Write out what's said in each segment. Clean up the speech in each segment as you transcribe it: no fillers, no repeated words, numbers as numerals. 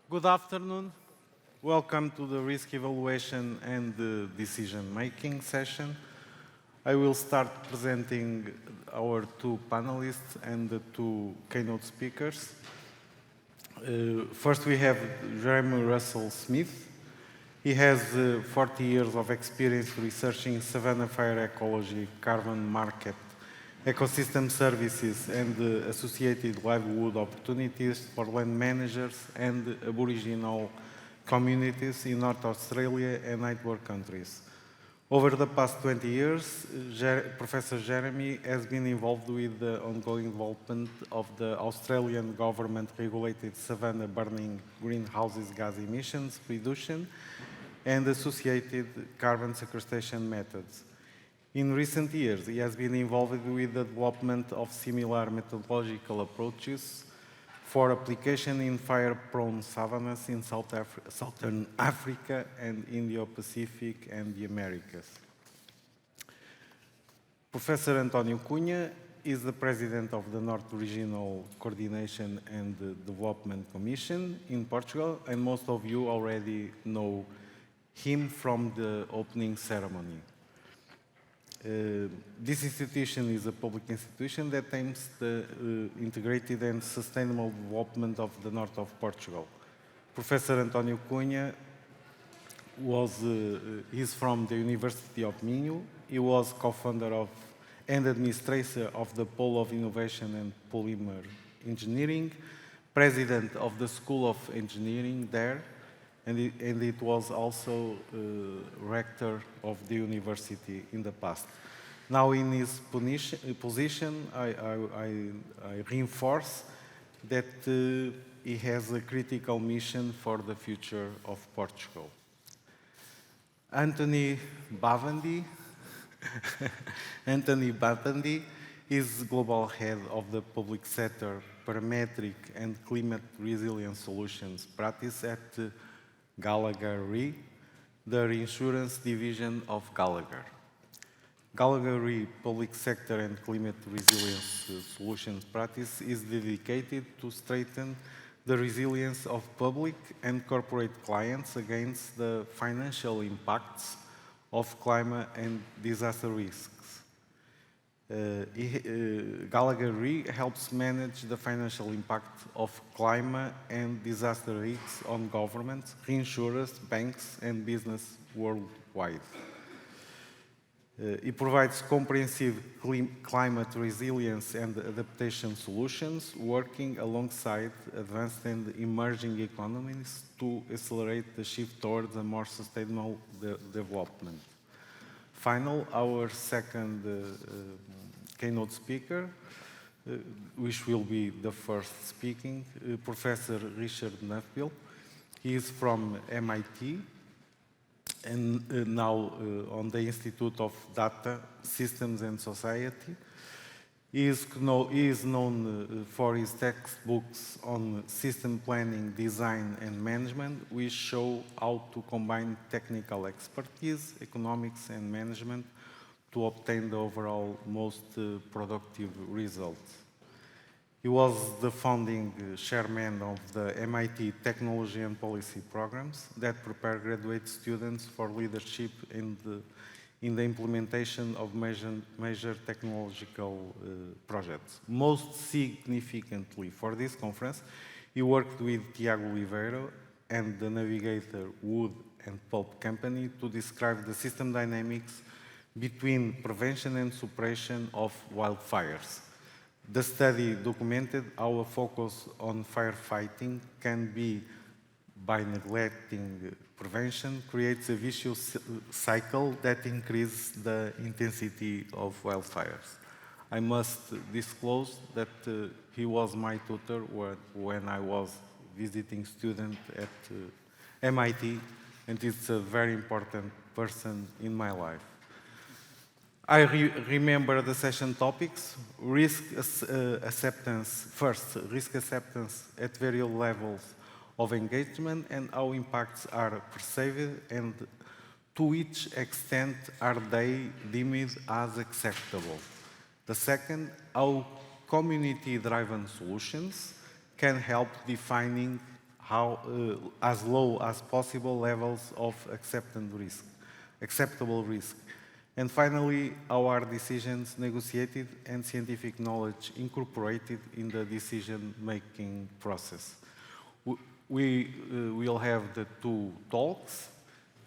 Good afternoon. Welcome to the risk evaluation and the decision-making session. I will start presenting our two panelists and the two keynote speakers. First, we have Jeremy Russell Smith. He has 40 years of experience researching savanna fire ecology, carbon market, ecosystem services, and associated livelihood opportunities for land managers and Aboriginal communities in North Australia and neighbour countries. Over the past 20 years, Professor Jeremy has been involved with the ongoing development of the Australian government-regulated savanna burning greenhouse gas emissions reduction and associated carbon sequestration methods. In recent years, he has been involved with the development of similar methodological approaches for application in fire-prone savannas in Southern Africa and Indo-Pacific and the Americas. Professor António Cunha is the president of the North Regional Coordination and Development Commission in Portugal, and most of you already know him from the opening ceremony. This institution is a public institution that aims the integrated and sustainable development of the north of Portugal. Professor António Cunha is from the University of Minho. He was co-founder of and administrator of the Pole of Innovation and Polymer Engineering, president of the School of Engineering there, and it was also rector of the university in the past. Now in his position, I reinforce that he has a critical mission for the future of Portugal. Anthony Bavandi is Global Head of the Public Sector Parametric and Climate Resilience Solutions practice at Gallagher Re, the reinsurance division of Gallagher. Gallagher Re Public Sector and Climate Resilience Solutions practice is dedicated to strengthen the resilience of public and corporate clients against the financial impacts of climate and disaster risks. Gallagher Re helps manage the financial impact of climate and disaster risks on governments, reinsurers, banks, and business worldwide. It provides comprehensive climate resilience and adaptation solutions, working alongside advanced and emerging economies to accelerate the shift towards a more sustainable development. Finally, our second keynote speaker, which will be the first speaking, Professor Richard Nuffield. He is from MIT and now on the Institute of Data, Systems and Society. He is known for his textbooks on system planning, design, and management, which show how to combine technical expertise, economics, and management to obtain the overall most productive results. He was the founding chairman of the MIT Technology and Policy programs that prepare graduate students for leadership in the implementation of major technological projects. Most significantly for this conference, he worked with Tiago Oliveira and the Navigator Wood and Pulp Company to describe the system dynamics between prevention and suppression of wildfires. The study documented how a focus on firefighting can be, by neglecting prevention, creates a vicious cycle that increases the intensity of wildfires. I must disclose that he was my tutor when I was visiting student at MIT, and it's a very important person in my life. I remember the session topics: risk acceptance, first, risk acceptance at various levels of engagement and how impacts are perceived and to which extent are they deemed as acceptable. The second, how community-driven solutions can help defining as low as possible levels of acceptable risk. And finally, how are decisions negotiated and scientific knowledge incorporated in the decision-making process? We will have the two talks.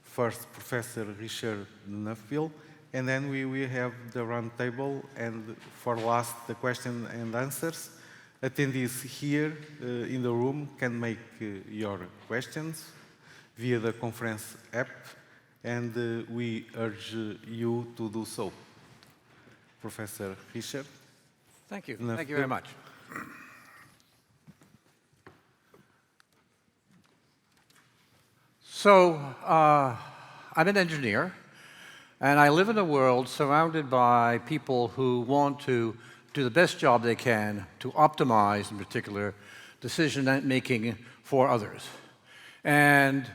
First, Professor Richard Neufville, and then we will have the round table, and for last, the question and answers. Attendees here in the room can make your questions via the conference app, and we urge you to do so. Professor Richard. Thank you. Thank you very much. So, I'm an engineer, and I live in a world surrounded by people who want to do the best job they can to optimize, in particular, decision-making for others. And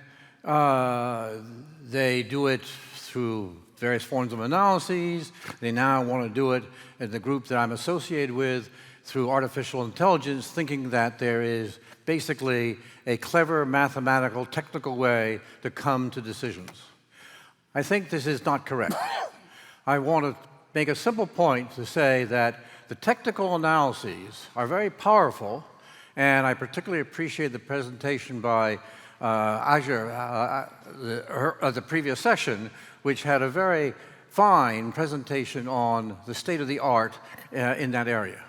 they do it through various forms of analyses. They now want to do it in the group that I'm associated with through artificial intelligence, thinking that there is basically a clever mathematical, technical way to come to decisions. I think this is not correct. I want to make a simple point to say that the technical analyses are very powerful, and I particularly appreciate the presentation by the previous session, which had a very fine presentation on the state of the art in that area.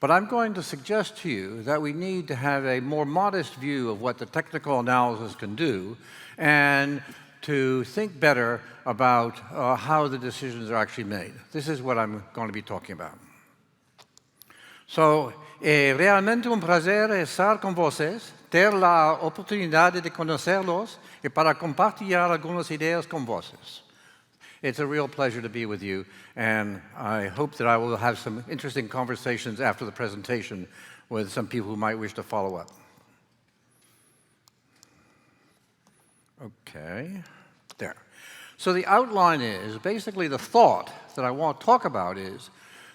But I'm going to suggest to you that we need to have a more modest view of what the technical analysis can do, and to think better about how the decisions are actually made. This is what I'm going to be talking about. So, é realmente prazer estar com vocês, ter a oportunidade de conhecerlos e para compartilhar algumas ideias com vocês. It's a real pleasure to be with you, and I hope that I will have some interesting conversations after the presentation with some people who might wish to follow up. Okay, there. So the outline is, basically the thought that I want to talk about is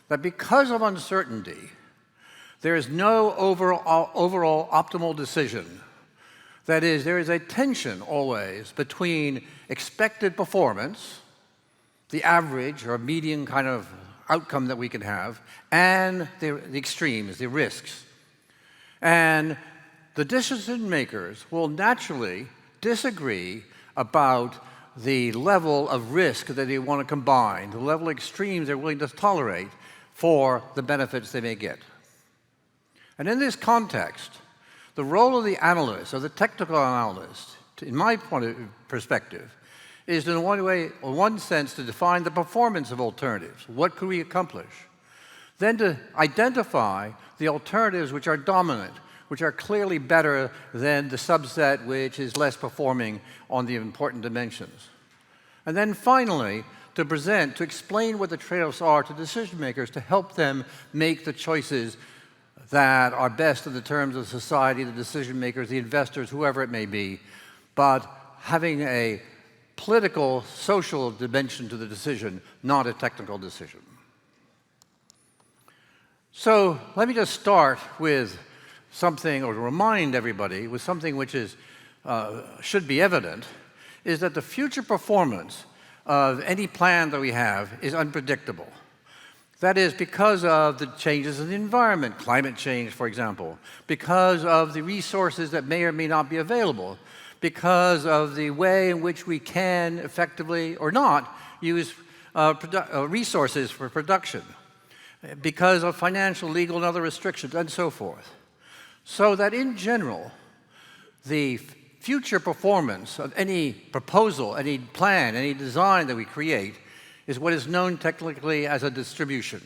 that because of uncertainty, there is no overall optimal decision. That is, there is a tension always between expected performance, the average or median kind of outcome that we can have, and the extremes, the risks. And the decision makers will naturally disagree about the level of risk that they want to combine, the level of extremes they're willing to tolerate for the benefits they may get. And in this context, the role of the analyst, or the technical analyst, in my perspective, is in one sense to define the performance of alternatives. What could we accomplish? Then to identify the alternatives which are dominant, which are clearly better than the subset which is less performing on the important dimensions. And then finally, to explain what the trade-offs are to decision makers to help them make the choices that are best in the terms of society, the decision makers, the investors, whoever it may be, but having a political, social dimension to the decision, not a technical decision. So let me just start with something, or to remind everybody, with something which is, should be evident, is that the future performance of any plan that we have is unpredictable. That is because of the changes in the environment, climate change, for example, because of the resources that may or may not be available, because of the way in which we can effectively or not use resources for production, because of financial, legal, and other restrictions, and so forth. So that in general, the future performance of any proposal, any plan, any design that we create is what is known technically as a distribution.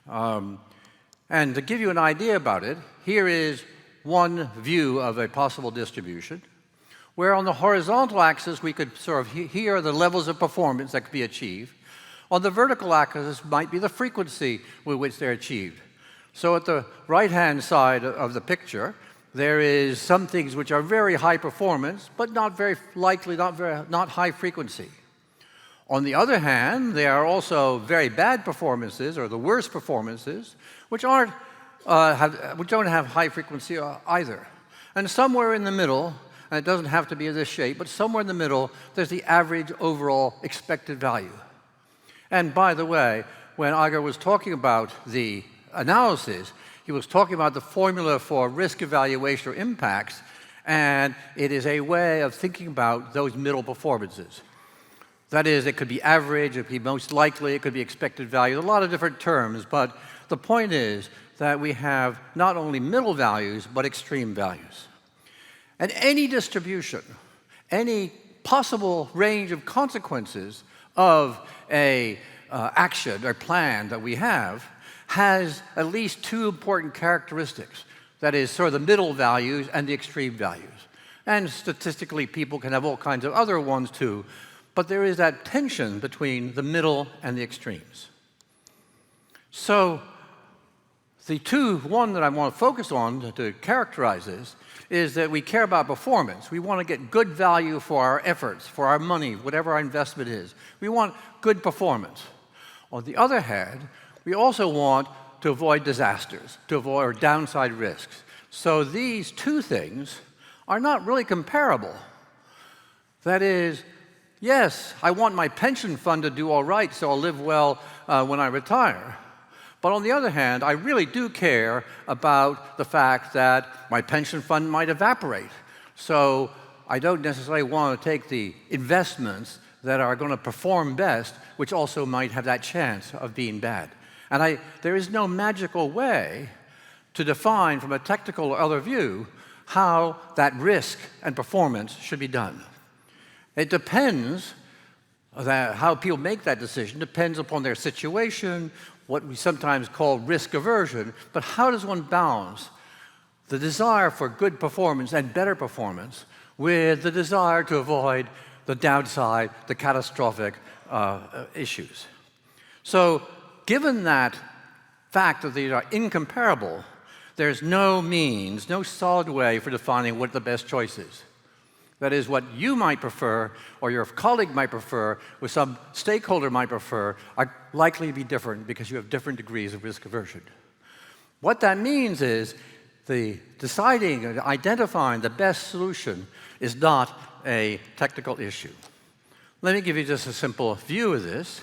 And to give you an idea about it, here is one view of a possible distribution, where on the horizontal axis we could sort of, here are the levels of performance that could be achieved. On the vertical axis might be the frequency with which they're achieved. So at the right-hand side of the picture, there is some things which are very high performance, but not very likely, not high frequency. On the other hand, there are also very bad performances, or the worst performances, which don't have high frequency either. And somewhere in the middle, and it doesn't have to be this shape, but somewhere in the middle, there's the average overall expected value. And by the way, when Iger was talking about the analysis, he was talking about the formula for risk evaluation or impacts, and it is a way of thinking about those middle performances. That is, it could be average, it could be most likely, it could be expected value, a lot of different terms, but the point is that we have not only middle values, but extreme values. And any distribution, any possible range of consequences of a action or plan that we have has at least two important characteristics. That is, sort of the middle values and the extreme values. And statistically, people can have all kinds of other ones too, but there is that tension between the middle and the extremes. So the one that I want to focus on to characterize this is that we care about performance. We want to get good value for our efforts, for our money, whatever our investment is. We want good performance. On the other hand, we also want to avoid disasters, to avoid downside risks. So these two things are not really comparable. That is, yes, I want my pension fund to do all right so I'll live well when I retire. But on the other hand, I really do care about the fact that my pension fund might evaporate. So I don't necessarily want to take the investments that are going to perform best, which also might have that chance of being bad. And there is no magical way to define from a technical or other view how that risk and performance should be done. It depends, how people make that decision depends upon their situation, what we sometimes call risk aversion, but how does one balance the desire for good performance and better performance with the desire to avoid the downside, the catastrophic issues? So given that fact that these are incomparable, there's no means, no solid way for defining what the best choice is. That is, what you might prefer, or your colleague might prefer, or some stakeholder might prefer, are likely to be different because you have different degrees of risk aversion. What that means is the deciding and identifying the best solution is not a technical issue. Let me give you just a simple view of this.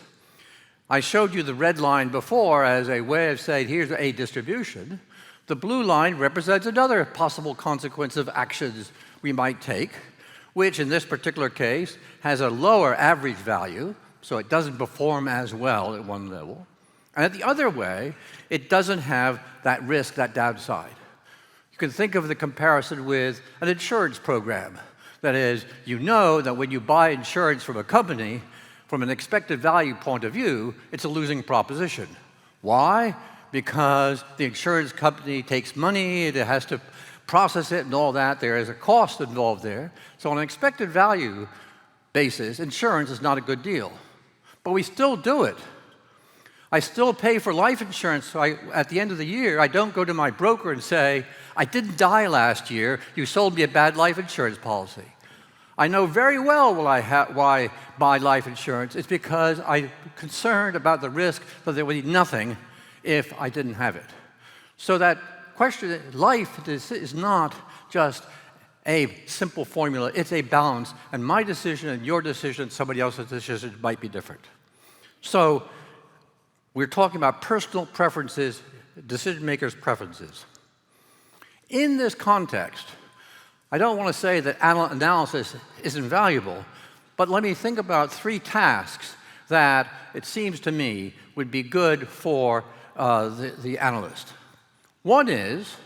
I showed you the red line before as a way of saying, here's a distribution. The blue line represents another possible consequence of actions we might take, which in this particular case has a lower average value, so it doesn't perform as well at one level. And at the other way, it doesn't have that risk, that downside. You can think of the comparison with an insurance program. That is, you know that when you buy insurance from a company, from an expected value point of view, it's a losing proposition. Why? Because the insurance company takes money, it has to process it and all that. There is a cost involved there. So on an expected value basis, insurance is not a good deal. But we still do it. I still pay for life insurance, so at the end of the year, I don't go to my broker and say, I didn't die last year, you sold me a bad life insurance policy. I know very well why I buy life insurance. It's because I'm concerned about the risk that there would be nothing if I didn't have it. So that question, life is not just a simple formula, it's a balance, and my decision and your decision and somebody else's decision might be different. So we're talking about personal preferences, decision makers' preferences. In this context, I don't want to say that analysis isn't valuable, but let me think about 3 tasks that it seems to me would be good for the analyst. One is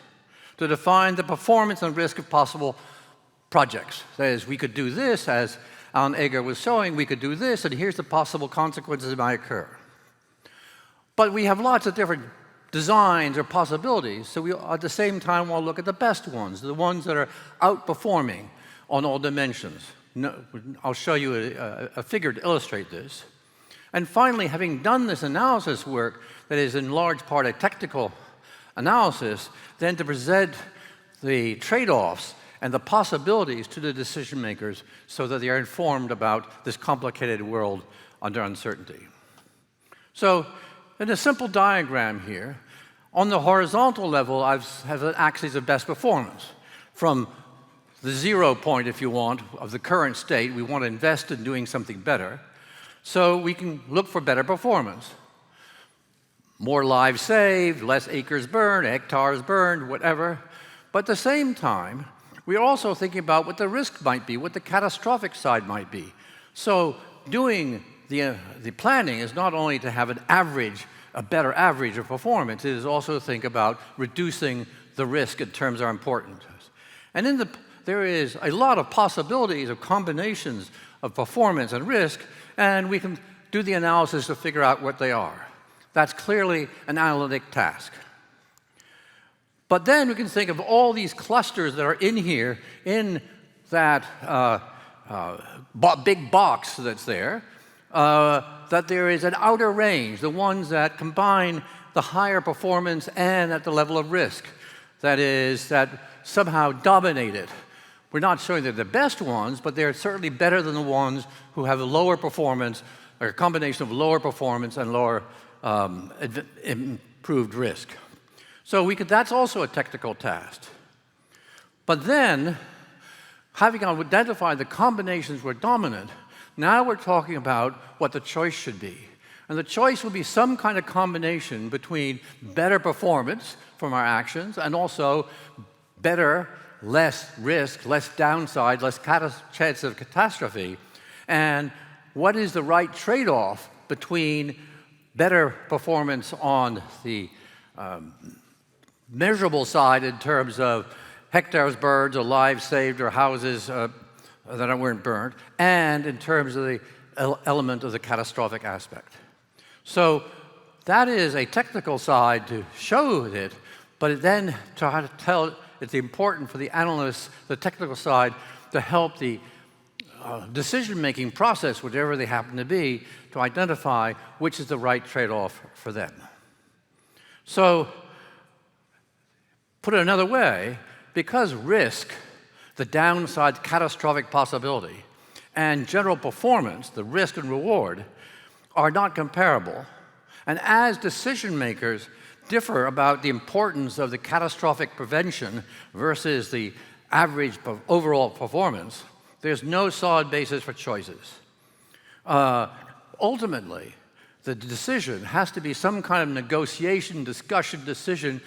to define the performance and risk of possible projects. That is, we could do this, as Alan Ager was showing, we could do this, and here's the possible consequences that might occur. But we have lots of different designs or possibilities, so we at the same time want to look at the best ones, the ones that are outperforming on all dimensions. I'll show you a figure to illustrate this. And finally, having done this analysis work that is in large part a technical analysis, then to present the trade-offs and the possibilities to the decision makers so that they are informed about this complicated world under uncertainty. So in a simple diagram here, on the horizontal level, I have an axis of best performance. from the 0 point, if you want, of the current state. We want to invest in doing something better, so we can look for better performance. More lives saved, less acres burned, hectares burned, whatever. But at the same time, we're also thinking about what the risk might be, what the catastrophic side might be. So doing the planning is not only to have an average, a better average of performance, it is also to think about reducing the risk in terms of our importance. And there is a lot of possibilities of combinations of performance and risk, and we can do the analysis to figure out what they are. That's clearly an analytic task. But then we can think of all these clusters that are in here, in that big box that's there, that there is an outer range, the ones that combine the higher performance and at the level of risk. That is, that somehow dominate it. We're not showing they're the best ones, but they're certainly better than the ones who have a lower performance, or a combination of lower performance and lower improved risk. So that's also a technical task. But then, having identified the combinations were dominant, now we're talking about what the choice should be. And the choice will be some kind of combination between better performance from our actions and also better, less risk, less downside, less chance of catastrophe. And what is the right trade-off between better performance on the measurable side in terms of hectares burned or lives saved or houses that weren't burned, and in terms of the element of the catastrophic aspect. So that is a technical side to show it, but then to tell it's important for the analysts, the technical side, to help the decision-making process, whatever they happen to be, to identify which is the right trade-off for them. So, put it another way, because risk, the downside, catastrophic possibility, and general performance, the risk and reward, are not comparable, and as decision makers differ about the importance of the catastrophic prevention versus the average overall performance, there's no solid basis for choices. Ultimately, the decision has to be some kind of negotiation, discussion, decision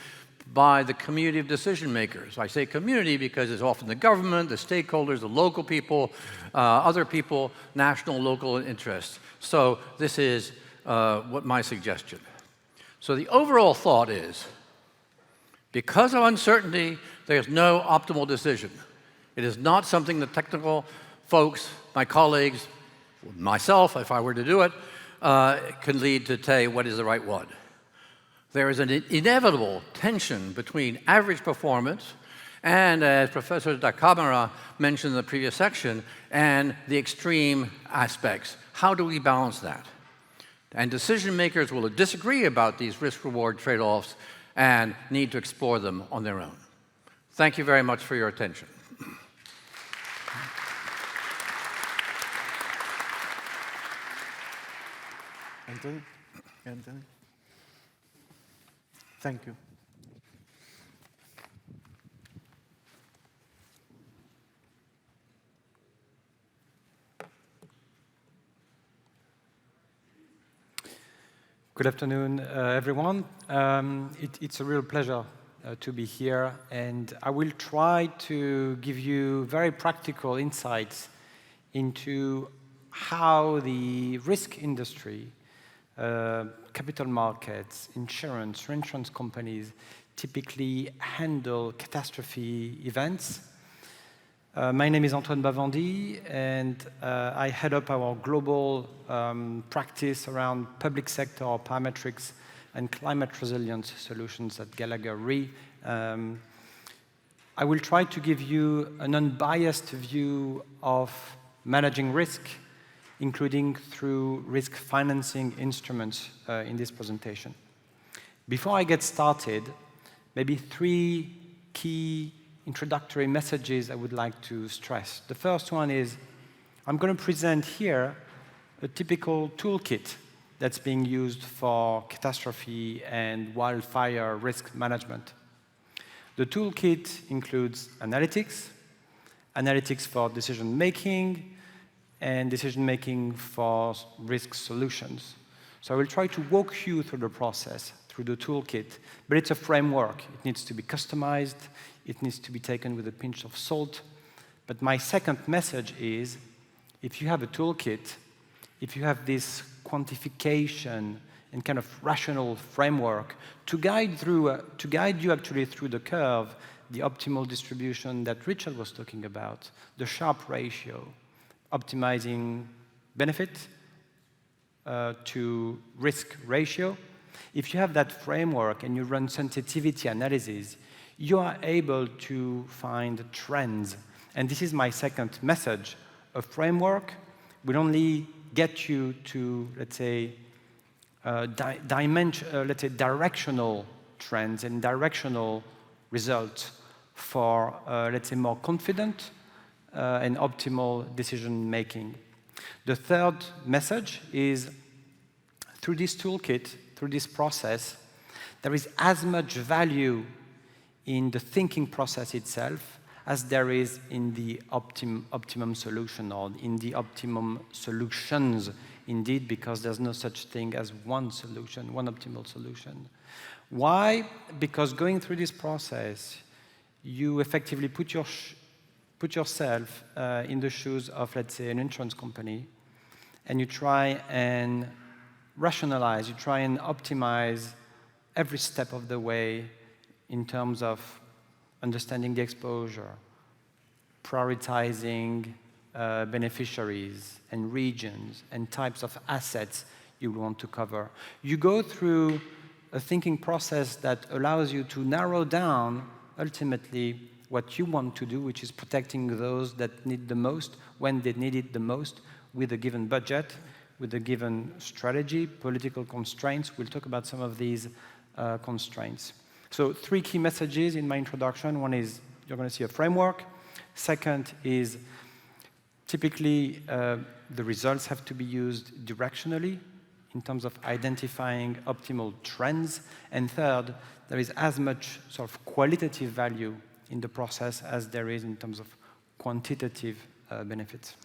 by the community of decision makers. I say community because it's often the government, the stakeholders, the local people, other people, national, local interests. So this is what my suggestion. So the overall thought is, because of uncertainty, there's no optimal decision. It is not something the technical folks, my colleagues, myself, if I were to do it, can lead to tell you what is the right one. There is an inevitable tension between average performance and, as Professor Nakamura mentioned in the previous section, and the extreme aspects. How do we balance that? And decision makers will disagree about these risk-reward trade-offs and need to explore them on their own. Thank you very much for your attention. Anthony? Anthony? Thank you. Good afternoon, everyone. It's a real pleasure to be here, and I will try to give you very practical insights into how the risk industry, capital markets, insurance, reinsurance companies typically handle catastrophe events. My name is Antoine Bavandi, and I head up our global practice around public sector parametrics and climate resilience solutions at Gallagher Re. I will try to give you an unbiased view of managing risk, including through risk financing instruments in this presentation. Before I get started, maybe 3 key introductory messages I would like to stress. The first one is, I'm going to present here a typical toolkit that's being used for catastrophe and wildfire risk management. The toolkit includes analytics, analytics for decision-making, and decision-making for risk solutions. So I will try to walk you through the process, through the toolkit, but it's a framework. It needs to be customized. It needs to be taken with a pinch of salt. But my second message is, if you have a toolkit, if you have this quantification and kind of rational framework to guide you actually through the curve, the optimal distribution that Richard was talking about, the Sharpe ratio, optimizing benefit to risk ratio. If you have that framework and you run sensitivity analysis, you are able to find trends. And this is my second message. A framework will only get you to, let's say, directional trends and directional results for, let's say, more confident and optimal decision making. The third message is, through this toolkit, through this process, there is as much value in the thinking process itself as there is in the optimum solution, or in the optimum solutions, indeed, because there's no such thing as one solution, one optimal solution. Why? Because going through this process, you effectively put yourself in the shoes of, let's say, an insurance company, and you try and rationalize, you try and optimize every step of the way in terms of understanding the exposure, prioritizing beneficiaries and regions and types of assets you want to cover. You go through a thinking process that allows you to narrow down, ultimately, what you want to do, which is protecting those that need the most, when they need it the most, with a given budget, with a given strategy, political constraints. We'll talk about some of these constraints. So 3 key messages in my introduction. One is you're going to see a framework. Second is typically the results have to be used directionally in terms of identifying optimal trends. And third, there is as much sort of qualitative value in the process as there is in terms of quantitative benefits.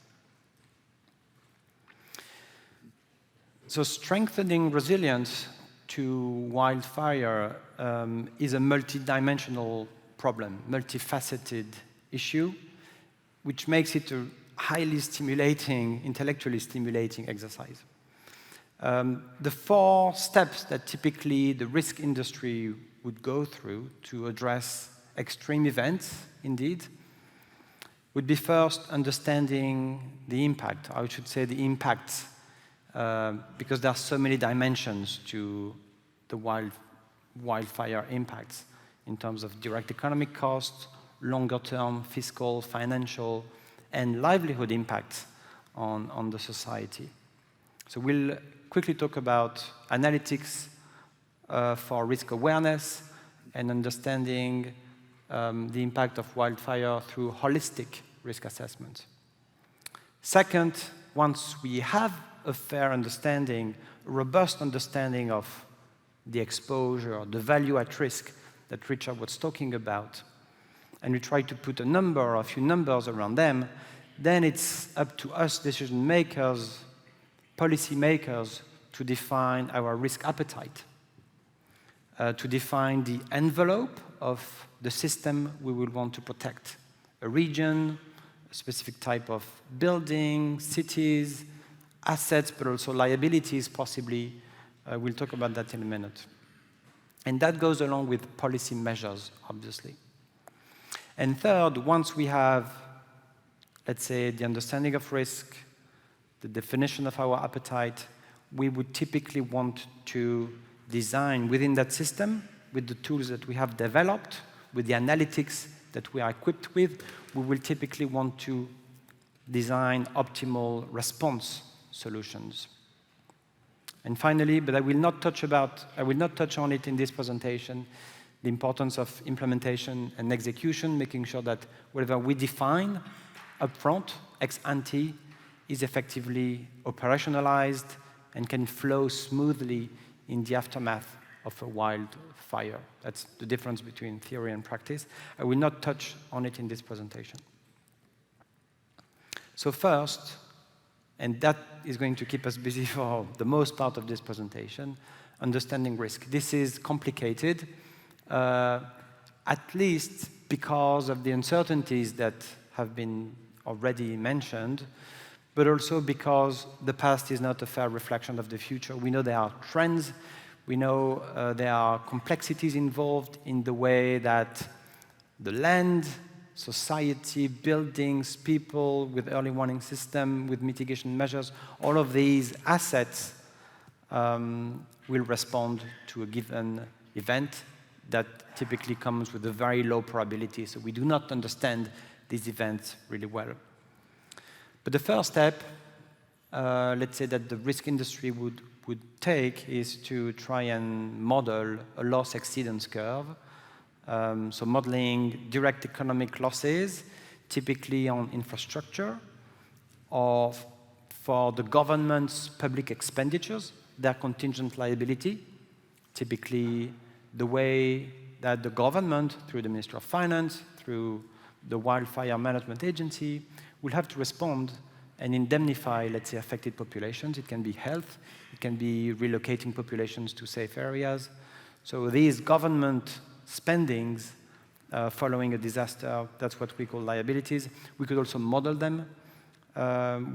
So strengthening resilience to wildfire is a multidimensional problem, multifaceted issue, which makes it a highly stimulating, intellectually stimulating exercise. The 4 steps that typically the risk industry would go through to address extreme events, indeed, would be first understanding the impact. I should say the impacts, because there are so many dimensions to the wildfire impacts in terms of direct economic costs, longer-term fiscal, financial, and livelihood impacts on the society. So we'll quickly talk about analytics for risk awareness and understanding the impact of wildfire through holistic risk assessment. Second, once we have a fair understanding, a robust understanding of the exposure, the value at risk that Richard was talking about, and we try to put a few numbers around them, then it's up to us decision makers, policy makers, to define our risk appetite, to define the envelope of the system we will want to protect. A region, a specific type of building, cities, assets, but also liabilities, possibly. We'll talk about that in a minute. And that goes along with policy measures, obviously. And third, once we have, let's say, the understanding of risk, the definition of our appetite, we would typically want to design within that system, with the tools that we have developed, with the analytics that we are equipped with, we will typically want to design optimal response solutions. And finally, but I will not touch on it in this presentation, the importance of implementation and execution, making sure that whatever we define upfront, ex ante, is effectively operationalized and can flow smoothly in the aftermath of a wildfire. That's the difference between theory and practice. I will not touch on it in this presentation. So first, and that is going to keep us busy for the most part of this presentation, understanding risk. This is complicated, at least because of the uncertainties that have been already mentioned, but also because the past is not a fair reflection of the future. We know there are trends. We know there are complexities involved in the way that the land, society, buildings, people with early warning system, with mitigation measures, all of these assets will respond to a given event that typically comes with a very low probability. So we do not understand these events really well. But the first step, let's say that the risk industry would take is to try and model a loss exceedance curve. So modeling direct economic losses, typically on infrastructure, or for the government's public expenditures, their contingent liability, typically the way that the government, through the Ministry of Finance, through the Wildfire Management Agency, will have to respond and indemnify, let's say, affected populations. It can be health, it can be relocating populations to safe areas. So these government spendings following a disaster, that's what we call liabilities. We could also model them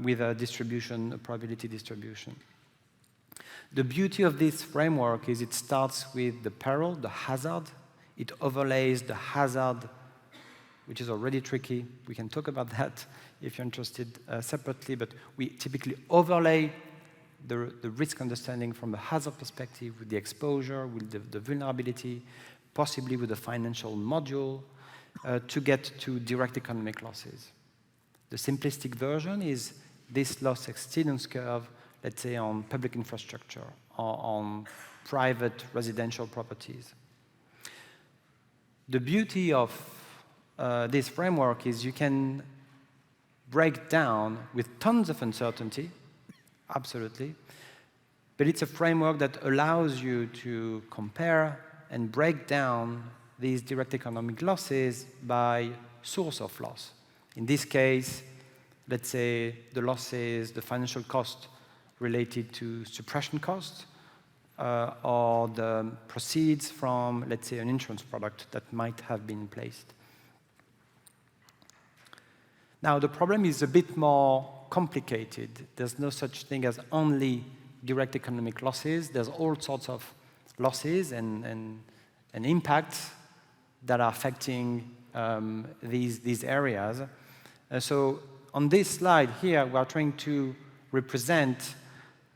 with a distribution, a probability distribution. The beauty of this framework is it starts with the peril, the hazard. It overlays the hazard, which is already tricky. We can talk about that if you're interested separately, but we typically overlay the risk understanding from a hazard perspective with the exposure, with the vulnerability, possibly with a financial module to get to direct economic losses. The simplistic version is this loss exceedance curve, let's say on public infrastructure or on private residential properties. The beauty of this framework is you can break down with tons of uncertainty, absolutely, but it's a framework that allows you to compare and break down these direct economic losses by source of loss. In this case, let's say the losses, the financial cost related to suppression costs, or the proceeds from, let's say, an insurance product that might have been placed. Now, the problem is a bit more complicated. There's no such thing as only direct economic losses. There's all sorts of losses and impacts that are affecting these areas. So on this slide here, we are trying to represent,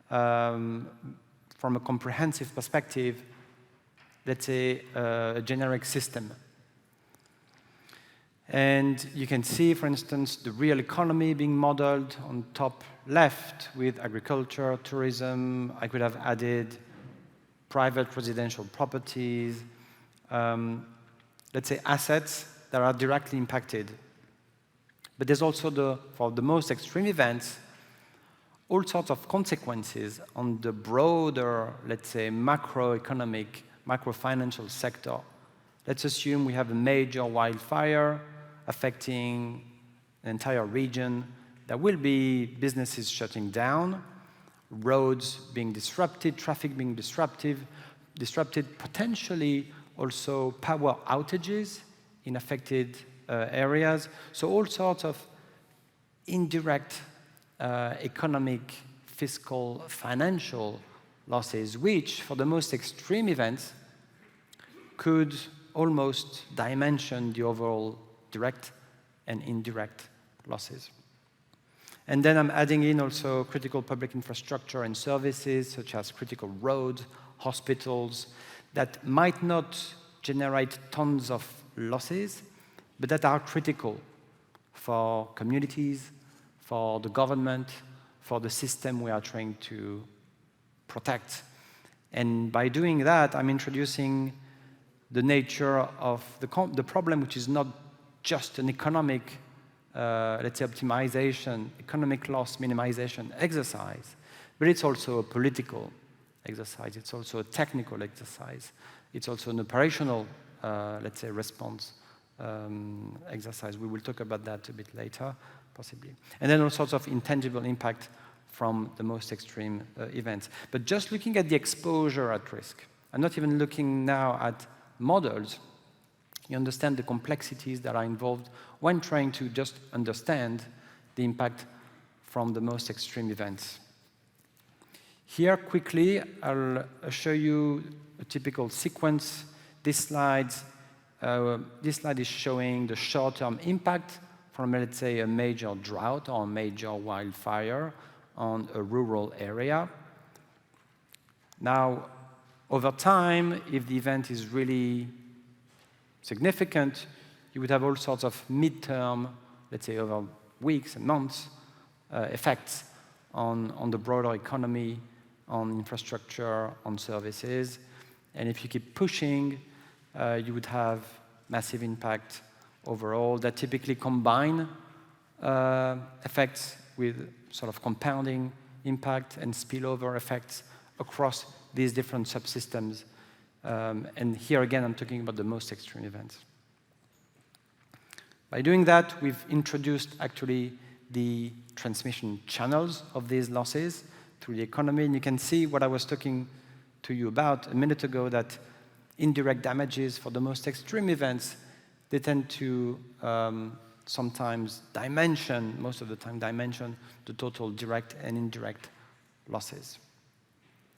from a comprehensive perspective, let's say, a generic system. And you can see, for instance, the real economy being modeled on top left with agriculture, tourism. I could have added private residential properties, let's say assets that are directly impacted. But there's also, for the most extreme events, all sorts of consequences on the broader, let's say, macroeconomic, macro-financial sector. Let's assume we have a major wildfire affecting an entire region. There will be businesses shutting down, roads being disrupted, traffic being disrupted, potentially also power outages in affected areas. So all sorts of indirect economic, fiscal, financial losses, which, for the most extreme events, could almost dimension the overall direct and indirect losses. And then I'm adding in also critical public infrastructure and services, such as critical roads, hospitals, that might not generate tons of losses, but that are critical for communities, for the government, for the system we are trying to protect. And by doing that, I'm introducing the nature of the problem, which is not just an economic, let's say, optimization, economic loss minimization exercise, but it's also a political exercise. It's also a technical exercise. It's also an operational, let's say, response exercise. We will talk about that a bit later, possibly. And then all sorts of intangible impact from the most extreme events. But just looking at the exposure at risk, I'm not even looking now at models, you understand the complexities that are involved when trying to just understand the impact from the most extreme events. Here, quickly, I'll show you a typical sequence. This slide is showing the short-term impact from, let's say, a major drought or a major wildfire on a rural area. Now, over time, if the event is really significant, you would have all sorts of midterm, let's say over weeks and months, effects on the broader economy, on infrastructure, on services. And if you keep pushing, you would have massive impact overall that typically combine effects with sort of compounding impact and spillover effects across these different subsystems. And here again, I'm talking about the most extreme events. By doing that, we've introduced actually the transmission channels of these losses through the economy. And you can see what I was talking to you about a minute ago, that indirect damages for the most extreme events, they tend to sometimes dimension, most of the time dimension, the total direct and indirect losses.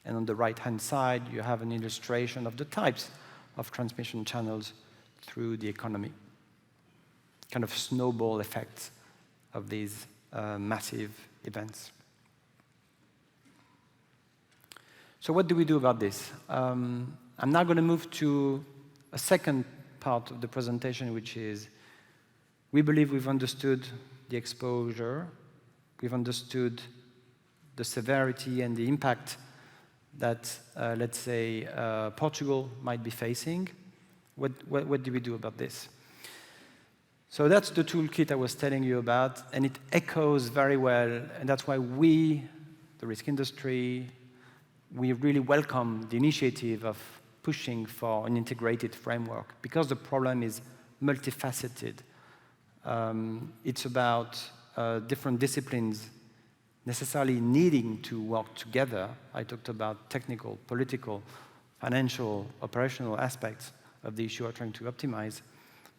And on the right-hand side, you have an illustration of the types of transmission channels through the economy. Kind of snowball effects of these massive events. So what do we do about this? I'm now going to move to a second part of the presentation, which is we believe we've understood the exposure, we've understood the severity and the impact that, let's say, Portugal might be facing. What do we do about this? So that's the toolkit I was telling you about, and it echoes very well, and that's why we, the risk industry, we really welcome the initiative of pushing for an integrated framework, because the problem is multifaceted. It's about different disciplines necessarily needing to work together. I talked about technical, political, financial, operational aspects of the issue we're trying to optimize.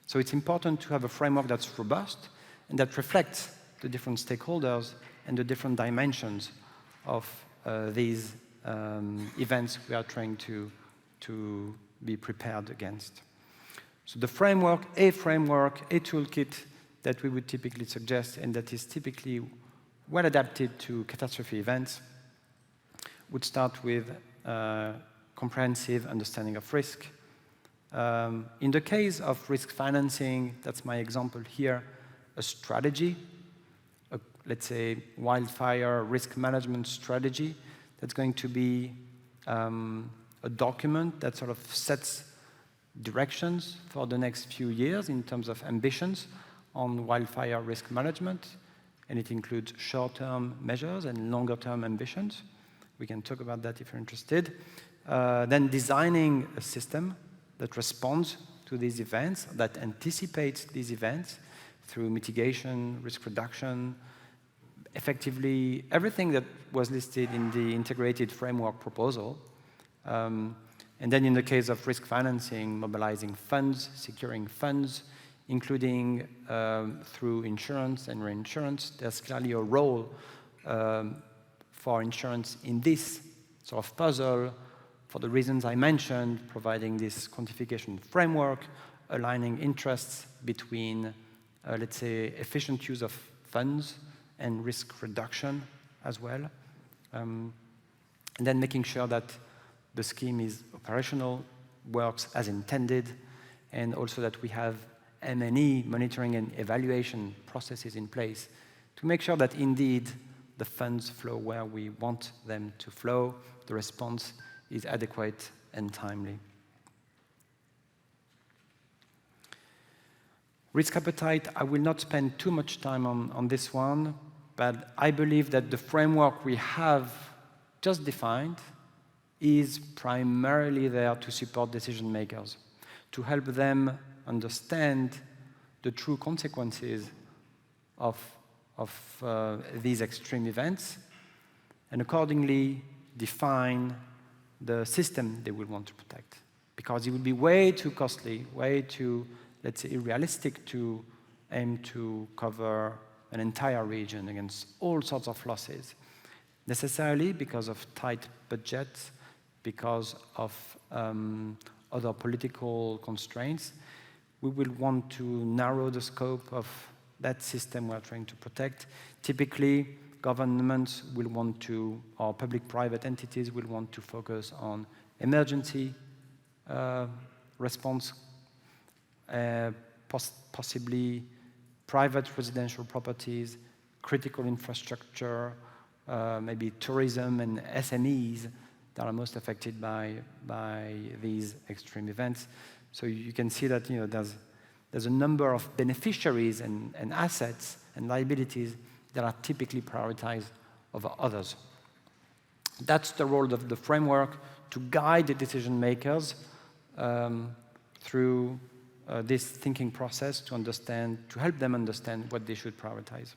So it's important to have a framework that's robust and that reflects the different stakeholders and the different dimensions of these events we are trying to be prepared against. So the framework, a toolkit that we would typically suggest, and that is typically well adapted to catastrophe events, would start with comprehensive understanding of risk. In the case of risk financing, that's my example here, a strategy, let's say wildfire risk management strategy, that's going to be a document that sort of sets directions for the next few years in terms of ambitions on wildfire risk management. And it includes short-term measures and longer-term ambitions. We can talk about that if you're interested. Then designing a system that responds to these events, that anticipates these events through mitigation, risk reduction, effectively everything that was listed in the integrated framework proposal. And then in the case of risk financing, mobilizing funds, securing funds, including through insurance and reinsurance. There's clearly a role for insurance in this sort of puzzle for the reasons I mentioned, providing this quantification framework, aligning interests between, let's say, efficient use of funds and risk reduction as well. And then making sure that the scheme is operational, works as intended, and also that we have M&E, monitoring and evaluation processes in place to make sure that indeed the funds flow where we want them to flow, the response is adequate and timely. Risk appetite, I will not spend too much time on this one, but I believe that the framework we have just defined is primarily there to support decision makers, to help them understand the true consequences of these extreme events, and accordingly define the system they will want to protect. Because it would be way too costly, way too, let's say, unrealistic to aim to cover an entire region against all sorts of losses, necessarily because of tight budgets, because of other political constraints. We will want to narrow the scope of that system we're trying to protect. Typically, governments will want to, or public-private entities will want to focus on emergency response, possibly private residential properties, critical infrastructure, maybe tourism and SMEs that are most affected by these extreme events. So you can see that there's a number of beneficiaries and assets and liabilities that are typically prioritized over others. That's the role of the framework, to guide the decision makers through this thinking process to help them understand what they should prioritize.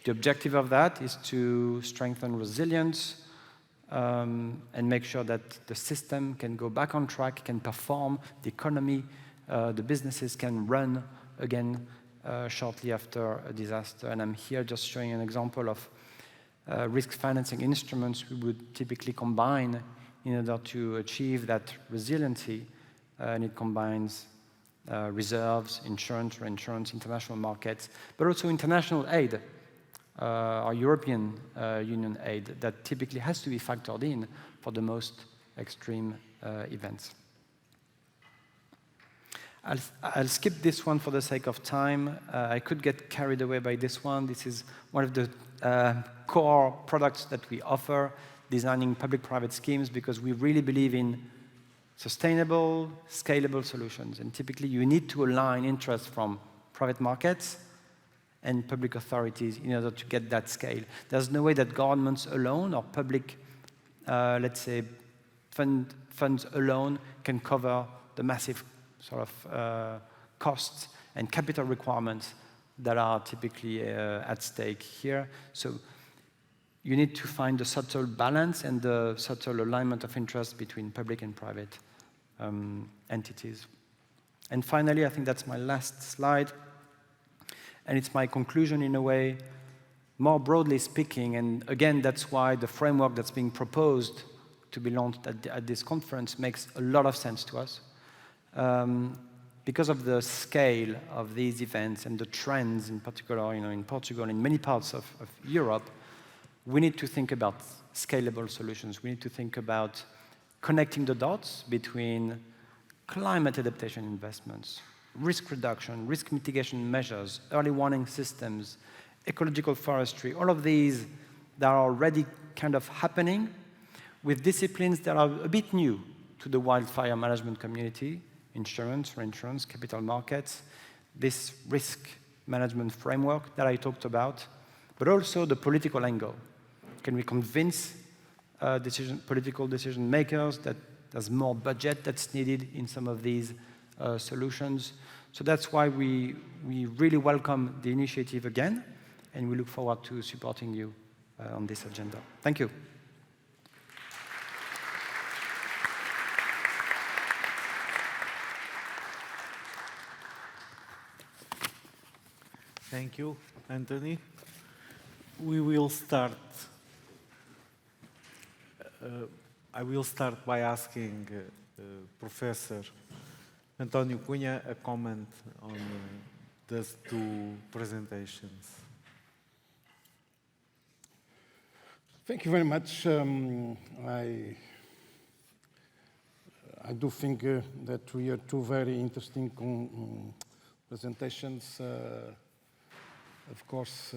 The objective of that is to strengthen resilience and make sure that the system can go back on track, can perform, the economy, the businesses can run again shortly after a disaster. And I'm here just showing an example of risk financing instruments we would typically combine in order to achieve that resiliency. And it combines reserves, insurance, reinsurance, international markets, but also international aid, or European Union aid that typically has to be factored in for the most extreme events. I'll skip this one for the sake of time. I could get carried away by this one. This is one of the core products that we offer, designing public-private schemes, because we really believe in sustainable, scalable solutions. And typically, you need to align interests from private markets and public authorities in order to get that scale. There's no way that governments alone or public, let's say, funds alone can cover the massive sort of costs and capital requirements that are typically at stake here. So you need to find the subtle balance and the subtle alignment of interest between public and private entities. And finally, I think that's my last slide, and it's my conclusion in a way, more broadly speaking, and again, that's why the framework that's being proposed to be launched at this conference makes a lot of sense to us. Because of the scale of these events and the trends, in particular, in Portugal, in many parts of Europe, we need to think about scalable solutions. We need to think about connecting the dots between climate adaptation investments, risk reduction, risk mitigation measures, early warning systems, ecological forestry, all of these that are already kind of happening with disciplines that are a bit new to the wildfire management community: insurance, reinsurance, capital markets, this risk management framework that I talked about, but also the political angle. Can we convince political decision makers that there's more budget that's needed in some of these solutions? So that's why we really welcome the initiative again, and we look forward to supporting you on this agenda. Thank you. Thank you, Anthony. We will start. I will start by asking Professor António Cunha a comment on these two presentations. Thank you very much. I do think that we are two very interesting presentations. Of course,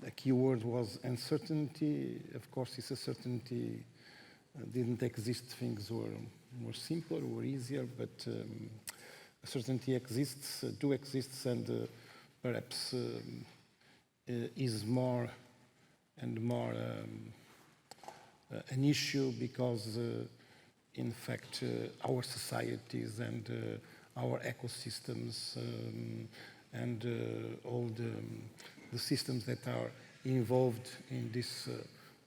the key word was uncertainty. Of course, this uncertainty didn't exist. Things were more simpler, were easier, but uncertainty exists, and perhaps is more more an issue because, in fact, our societies and our ecosystems and all the systems that are involved in this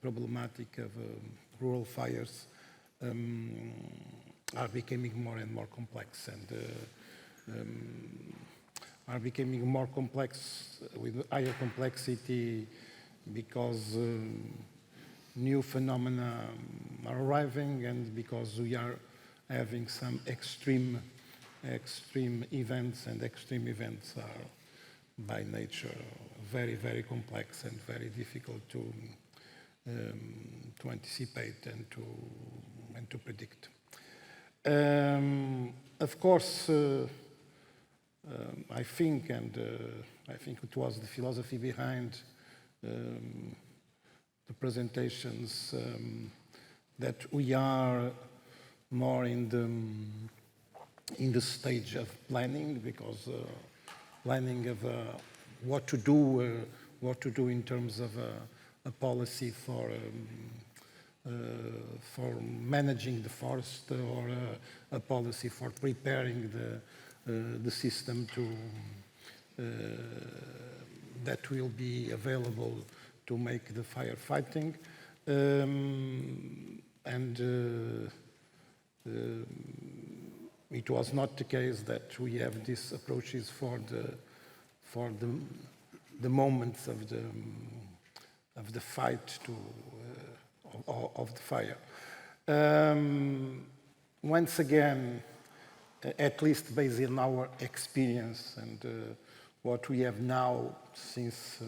problematic of rural fires are becoming more and more complex and are becoming more complex with higher complexity because new phenomena are arriving and because we are having some extreme events, and extreme events are by nature very, very complex and very difficult to anticipate and to predict. Of course, I think it was the philosophy behind the presentations that we are more in the stage of planning, because planning of what to do in terms of a policy for managing the forest, or a policy for preparing the system that will be available to make the firefighting. It was not the case that we have these approaches for the moments of the fight of the fire. Once again, at least based on our experience and what we have now since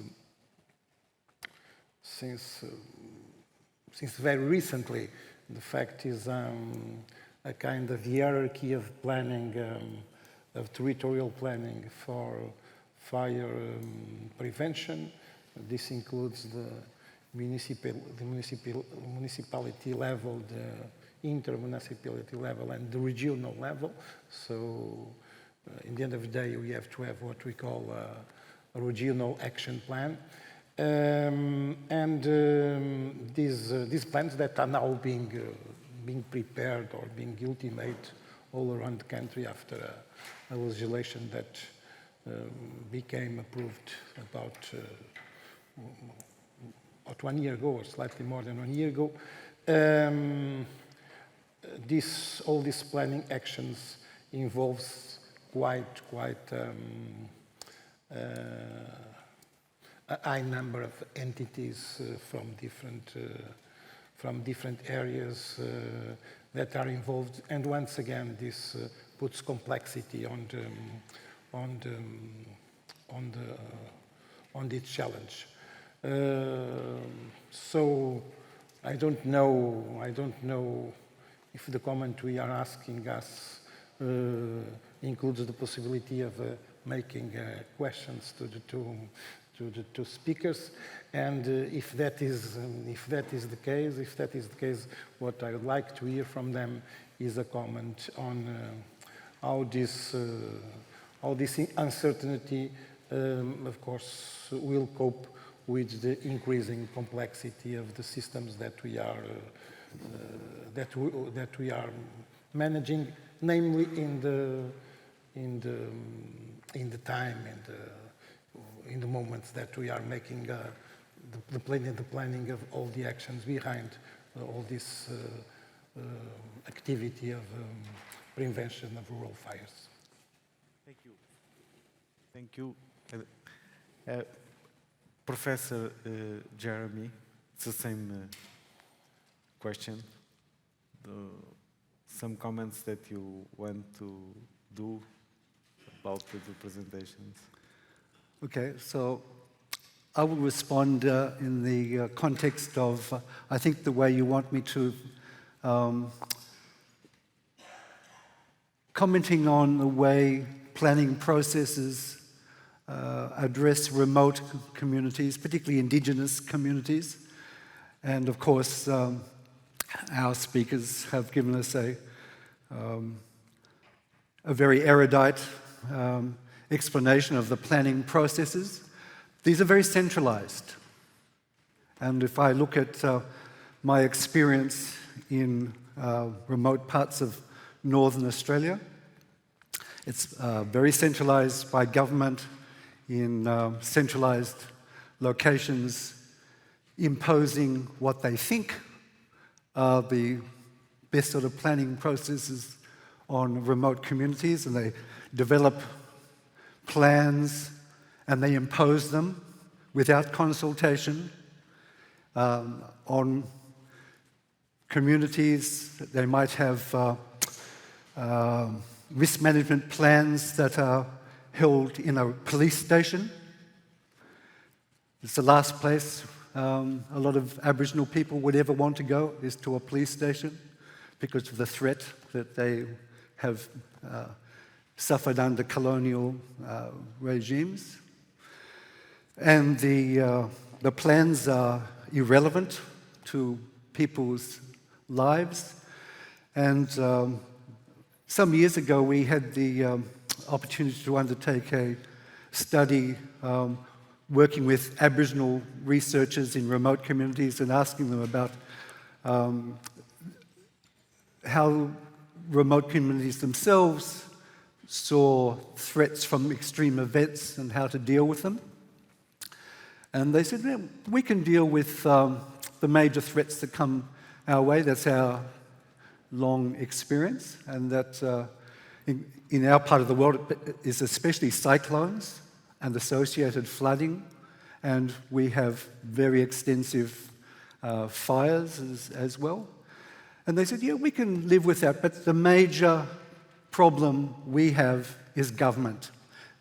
very recently, the fact is a kind of hierarchy of planning, of territorial planning for fire prevention. This includes the municipality level, the inter-municipality level, and the regional level. So, in the end of the day, we have to have what we call a regional action plan. These plans that are now being prepared or being ultimated all around the country after a legislation that became approved about 1 year ago, or slightly more than 1 year ago. All these planning actions involves quite a high number of entities from different areas that are involved, and once again, this puts complexity on this challenge. So I don't know if the comment we are asking us includes the possibility of making questions to the two speakers, and if that is the case, what I would like to hear from them is a comment on how this uncertainty, of course, will cope with the increasing complexity of the systems that we are managing, namely in the time and in the moments that we are making the planning of all the actions behind all this activity of prevention of rural fires. Thank you. Thank you. Professor Jeremy, it's the same question. Some comments that you want to do about the presentations? Okay, so I will respond in the context of, I think, the way you want me to, commenting on the way planning processes address remote communities, particularly indigenous communities. And of course, our speakers have given us a very erudite explanation of the planning processes. These are very centralized. And if I look at my experience in remote parts of northern Australia, it's very centralized by government in centralized locations, imposing what they think are the best sort of planning processes on remote communities, and they develop plans and they impose them without consultation on communities. They might have risk management plans that are held in a police station. It's the last place a lot of Aboriginal people would ever want to go, is to a police station, because of the threat that they have suffered under colonial regimes. And the plans are irrelevant to people's lives. And some years ago, we had the opportunity to undertake a study working with Aboriginal researchers in remote communities and asking them about how remote communities themselves saw threats from extreme events and how to deal with them. And they said, yeah, we can deal with the major threats that come our way. That's our long experience. And that in our part of the world it is especially cyclones and associated flooding. And we have very extensive fires as well. And they said, yeah, we can live with that, but the major problem we have is government.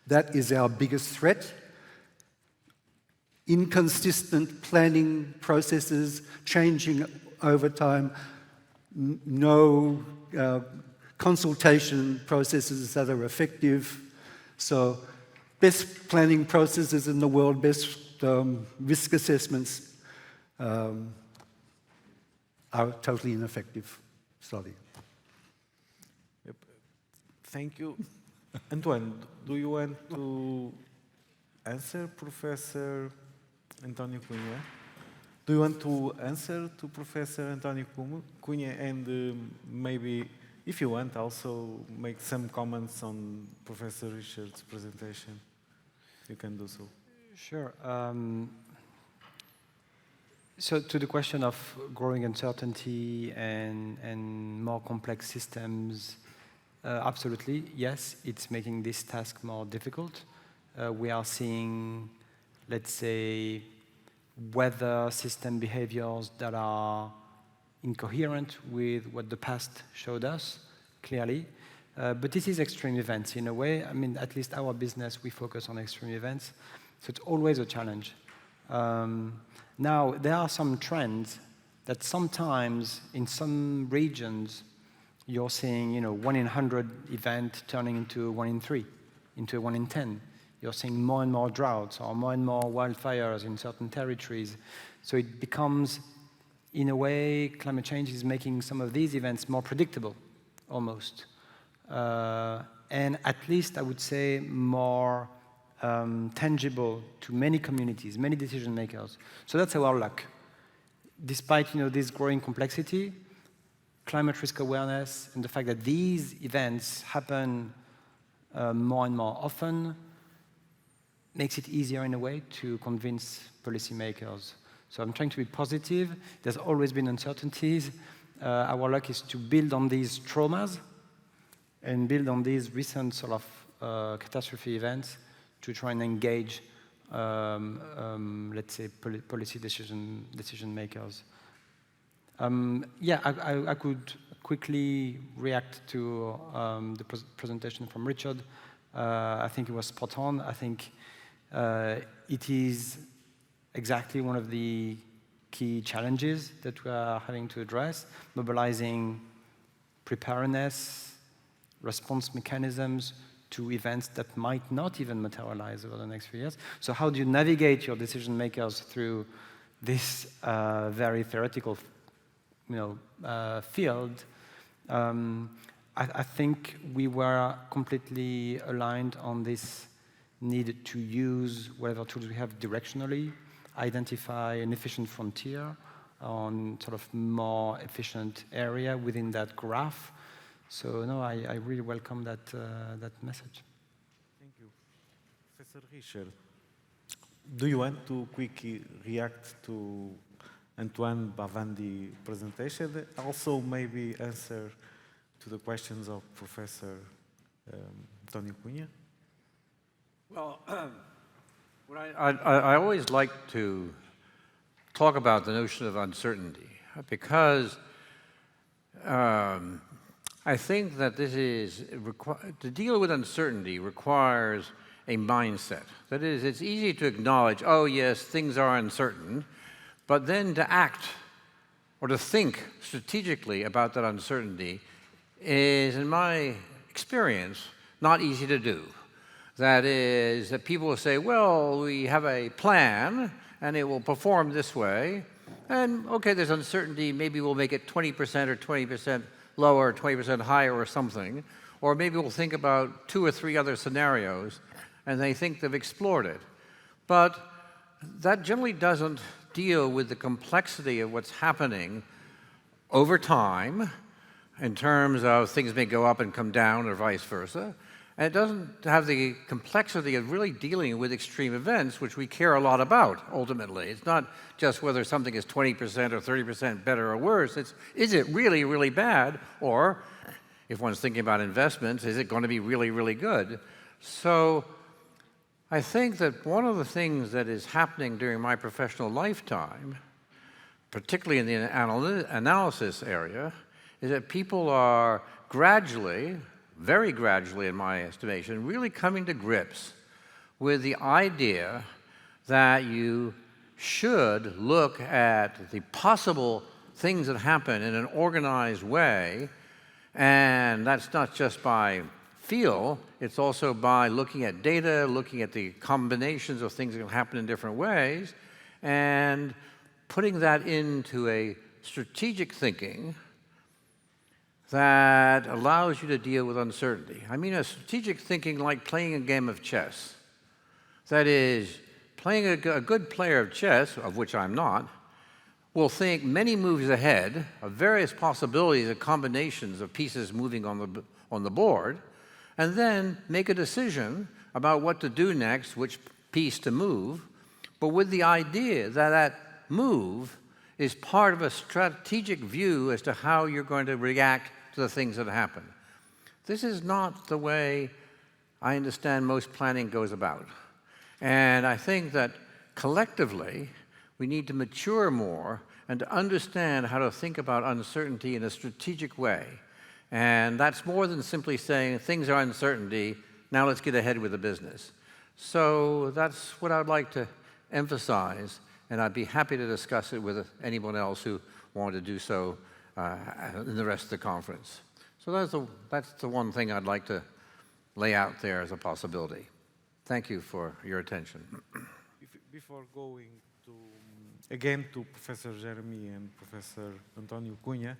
That is our biggest threat. Inconsistent planning processes, changing over time, no consultation processes that are effective. So best planning processes in the world, best risk assessments are totally ineffective. Sorry. Yep. Thank you. Antoine, do you want to answer Professor António Cunha? Do you want to answer to Professor António Cunha and maybe, if you want, also make some comments on Professor Richard's presentation? You can do so. Sure. So to the question of growing uncertainty and more complex systems, absolutely, yes, it's making this task more difficult. We are seeing, let's say, weather system behaviors that are incoherent with what the past showed us, clearly. But this is extreme events in a way. I mean, at least our business, we focus on extreme events. So it's always a challenge. Now, there are some trends that sometimes in some regions you're seeing, 1 in 100 event turning into 1 in 3, into a 1 in 10. You're seeing more and more droughts or more and more wildfires in certain territories. So it becomes, in a way, climate change is making some of these events more predictable, almost. And at least, I would say, more tangible to many communities, many decision makers. So that's our luck. Despite this growing complexity, climate risk awareness and the fact that these events happen more and more often makes it easier in a way to convince policymakers. So I'm trying to be positive. There's always been uncertainties. Our luck is to build on these traumas and build on these recent sort of catastrophe events to try and engage, let's say, policy decision makers. Yeah, I could quickly react to the presentation from Richard. I think it was spot on. I think it is exactly one of the key challenges that we are having to address, mobilizing preparedness, response mechanisms to events that might not even materialize over the next few years. So how do you navigate your decision makers through this very theoretical field? I think we were completely aligned on this need to use whatever tools we have directionally. identify an efficient frontier on sort of more efficient area within that graph. So no, I really welcome that, that message. Thank you. Professor Richard, do you want to quickly react to Antoine Bavandi's presentation? Also maybe answer to the questions of Professor António Cunha? Well, I always like to talk about the notion of uncertainty because I think that this is to deal with uncertainty requires a mindset. That is, it's easy to acknowledge, oh yes, things are uncertain, but then to act or to think strategically about that uncertainty is, in my experience, not easy to do. That is, that people will say, well, we have a plan and it will perform this way, and okay, there's uncertainty, maybe we'll make it 20% or 20% lower, or 20% higher or something, or maybe we'll think about 2 or 3 other scenarios, and they think they've explored it. But that generally doesn't deal with the complexity of what's happening over time in terms of things may go up and come down or vice versa. And it doesn't have the complexity of really dealing with extreme events, which we care a lot about, ultimately. It's not just whether something is 20% or 30% better or worse. It's, is it really, really bad? Or, if one's thinking about investments, is it going to be really, really good? So I think that one of the things that is happening during my professional lifetime, particularly in the analysis area, is that people are gradually, very gradually in my estimation, really coming to grips with the idea that you should look at the possible things that happen in an organized way, and that's not just by feel, it's also by looking at data, looking at the combinations of things that can happen in different ways, and putting that into a strategic thinking that allows you to deal with uncertainty. I mean a strategic thinking like playing a game of chess. That is, playing a good player of chess, of which I'm not, will think many moves ahead of various possibilities and combinations of pieces moving on the board, and then make a decision about what to do next, which piece to move, but with the idea that that move is part of a strategic view as to how you're going to react to the things that happen. This is not the way I understand most planning goes about. And I think that collectively, we need to mature more and to understand how to think about uncertainty in a strategic way. And that's more than simply saying things are uncertainty, now let's get ahead with the business. So that's what I'd like to emphasize, and I'd be happy to discuss it with anyone else who wanted to do so in the rest of the conference. So that's the one thing I'd like to lay out there as a possibility. Thank you for your attention. Before going again to Professor Jeremy and Professor António Cunha,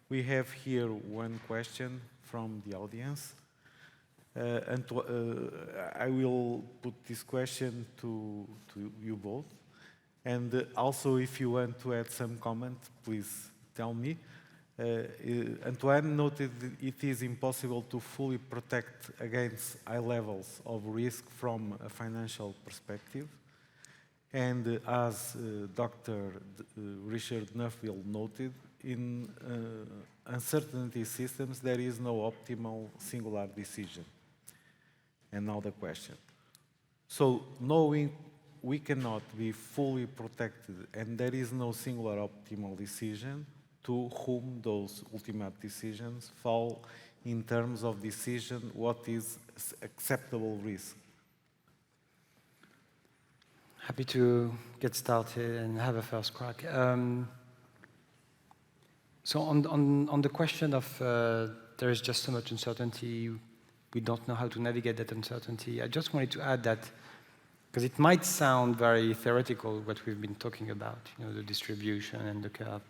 we have here one question from the audience. I will put this question to you both. And also, if you want to add some comment, please tell me. Antoine noted that it is impossible to fully protect against high levels of risk from a financial perspective. And as Dr. Richard Nuffville noted, in uncertainty systems, there is no optimal singular decision. And now the question. So knowing we cannot be fully protected and there is no singular optimal decision, to whom those ultimate decisions fall in terms of decision, what is acceptable risk? Happy to get started and have a first crack. So on the question of there is just so much uncertainty, we don't know how to navigate that uncertainty, I just wanted to add that, because it might sound very theoretical what we've been talking about, you know, the distribution and the curve.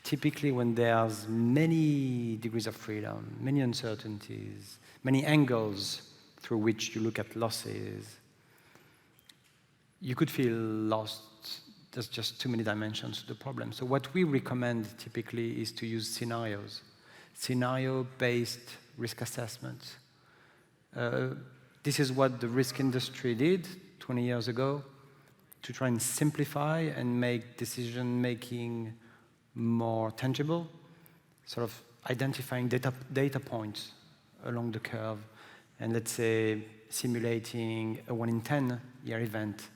Typically when there's many degrees of freedom, many uncertainties, many angles through which you look at losses, you could feel lost. there's just too many dimensions to the problem. So what we recommend typically is to use scenarios, scenario-based risk assessments. This is what the risk industry did 20 years ago to try and simplify and make decision-making more tangible, sort of identifying data points along the curve, and let's say simulating a 1 in 10 year event,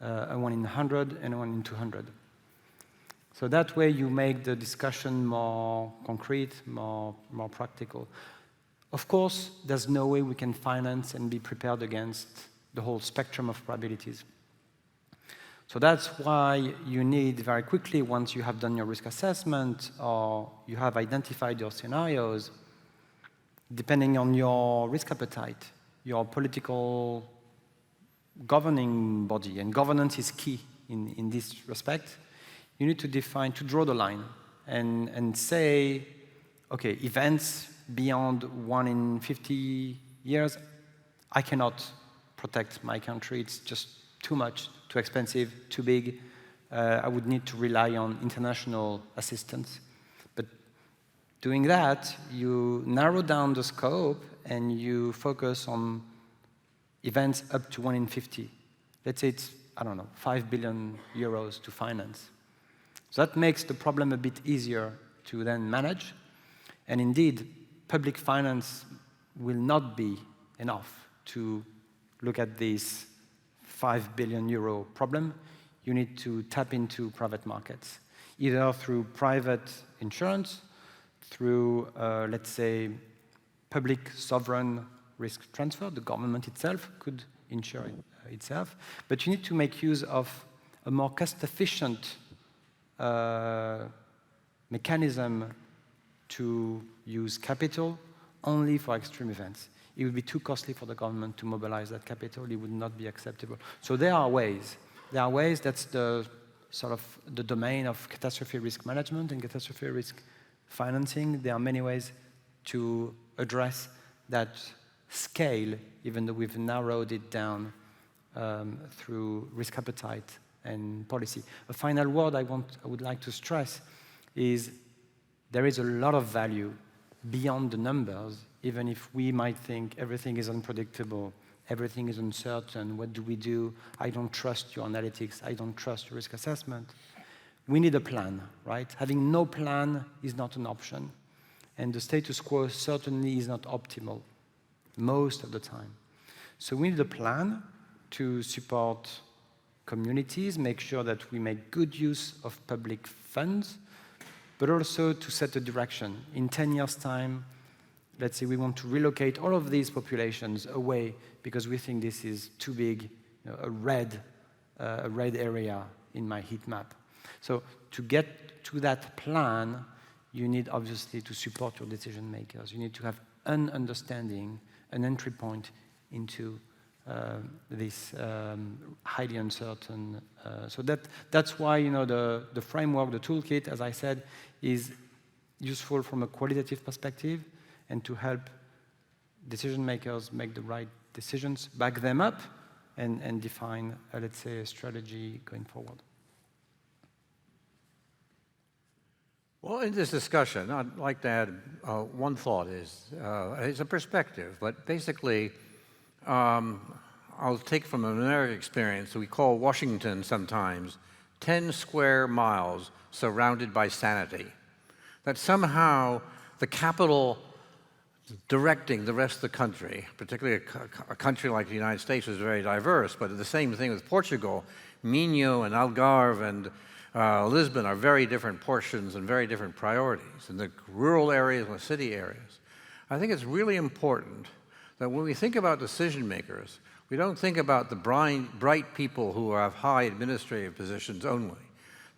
a 1 in 100 and a 1 in 200. So that way you make the discussion more concrete, more practical. Of course, there's no way we can finance and be prepared against the whole spectrum of probabilities. So that's why you need very quickly, once you have done your risk assessment or you have identified your scenarios, depending on your risk appetite, your political governing body, and governance is key in this respect, you need to define, to draw the line and say, okay, events beyond 1 in 50 years, I cannot protect my country. It's just too much, too expensive, too big. I would need to rely on international assistance. But doing that, you narrow down the scope and you focus on events up to 1 in 50. Let's say it's, I don't know, 5 billion euros to finance. So that makes the problem a bit easier to then manage. And indeed, public finance will not be enough to look at this 5 billion euro problem. You need to tap into private markets, either through private insurance, through, let's say, public sovereign risk transfer. The government itself could insure itself. But you need to make use of a more cost-efficient mechanism to use capital only for extreme events. It would be too costly for the government to mobilize that capital. It would not be acceptable. So there are ways. There are ways. That's the sort of the domain of catastrophe risk management and catastrophe risk financing. There are many ways to address that scale, even though we've narrowed it down through risk appetite and policy. A final word I would like to stress is there is a lot of value beyond the numbers, even if we might think everything is unpredictable, everything is uncertain, what do we do? I don't trust your analytics, I don't trust your risk assessment. We need a plan, right? Having no plan is not an option. And the status quo certainly is not optimal most of the time. So we need a plan to support communities, make sure that we make good use of public funds, but also to set a direction. In 10 years' time, let's say we want to relocate all of these populations away because we think this is too big, a red area in my heat map. So to get to that plan, you need obviously to support your decision makers. You need to have an understanding, an entry point into this highly uncertain. So that's why the framework, the toolkit, as I said, is useful from a qualitative perspective and to help decision makers make the right decisions, back them up, and define, let's say, a strategy going forward. Well, in this discussion, I'd like to add one thought. It's a perspective, but basically, I'll take from an American experience. We call Washington sometimes 10 square miles surrounded by sanity. That somehow the capital directing the rest of the country, particularly a country like the United States is very diverse, but the same thing with Portugal. Minho and Algarve and Lisbon are very different portions and very different priorities in the rural areas and the city areas. I think it's really important that when we think about decision makers, we don't think about the bright people who have high administrative positions only.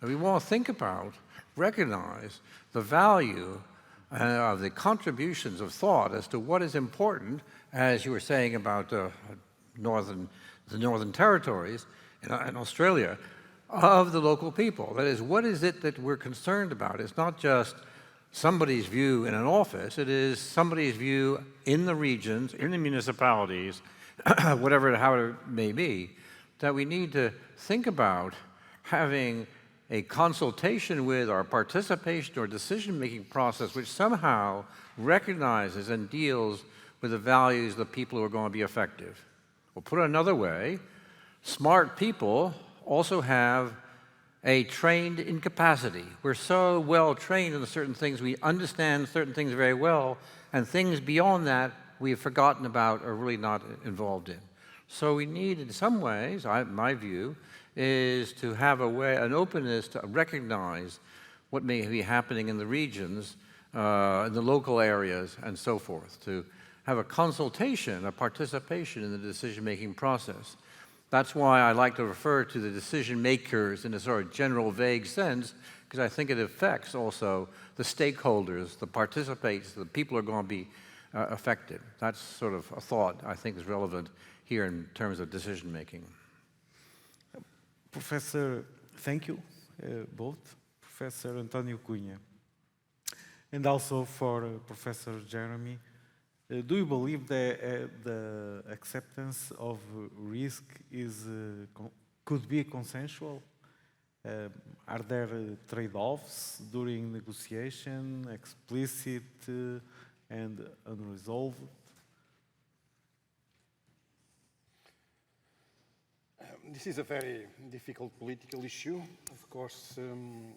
That we want to think about, recognize the value of the contributions of thought as to what is important, as you were saying about the Northern Territories in Australia, of the local people. That is, what is it that we're concerned about? It's not just somebody's view in an office, it is somebody's view in the regions, in the municipalities, how it may be, that we need to think about having a consultation with or participation or decision-making process which somehow recognizes and deals with the values of the people who are going to be effective. Or put it another way, smart people also have a trained incapacity. We're so well trained in certain things, we understand certain things very well, and things beyond that we have forgotten about or really not involved in. So we need, in some ways, my view, is to have an openness to recognize what may be happening in the regions, in the local areas, and so forth, to have a consultation, a participation in the decision-making process. That's why I like to refer to the decision makers in a sort of general, vague sense, because I think it affects also the stakeholders, the participants, the people who are going to be affected. That's sort of a thought I think is relevant here in terms of decision making. Professor, thank you both, Professor António Cunha, and also for Professor Jeremy. Do you believe that the acceptance of risk could be consensual? Are there trade-offs during negotiation, explicit and unresolved? This is a very difficult political issue. Of course, in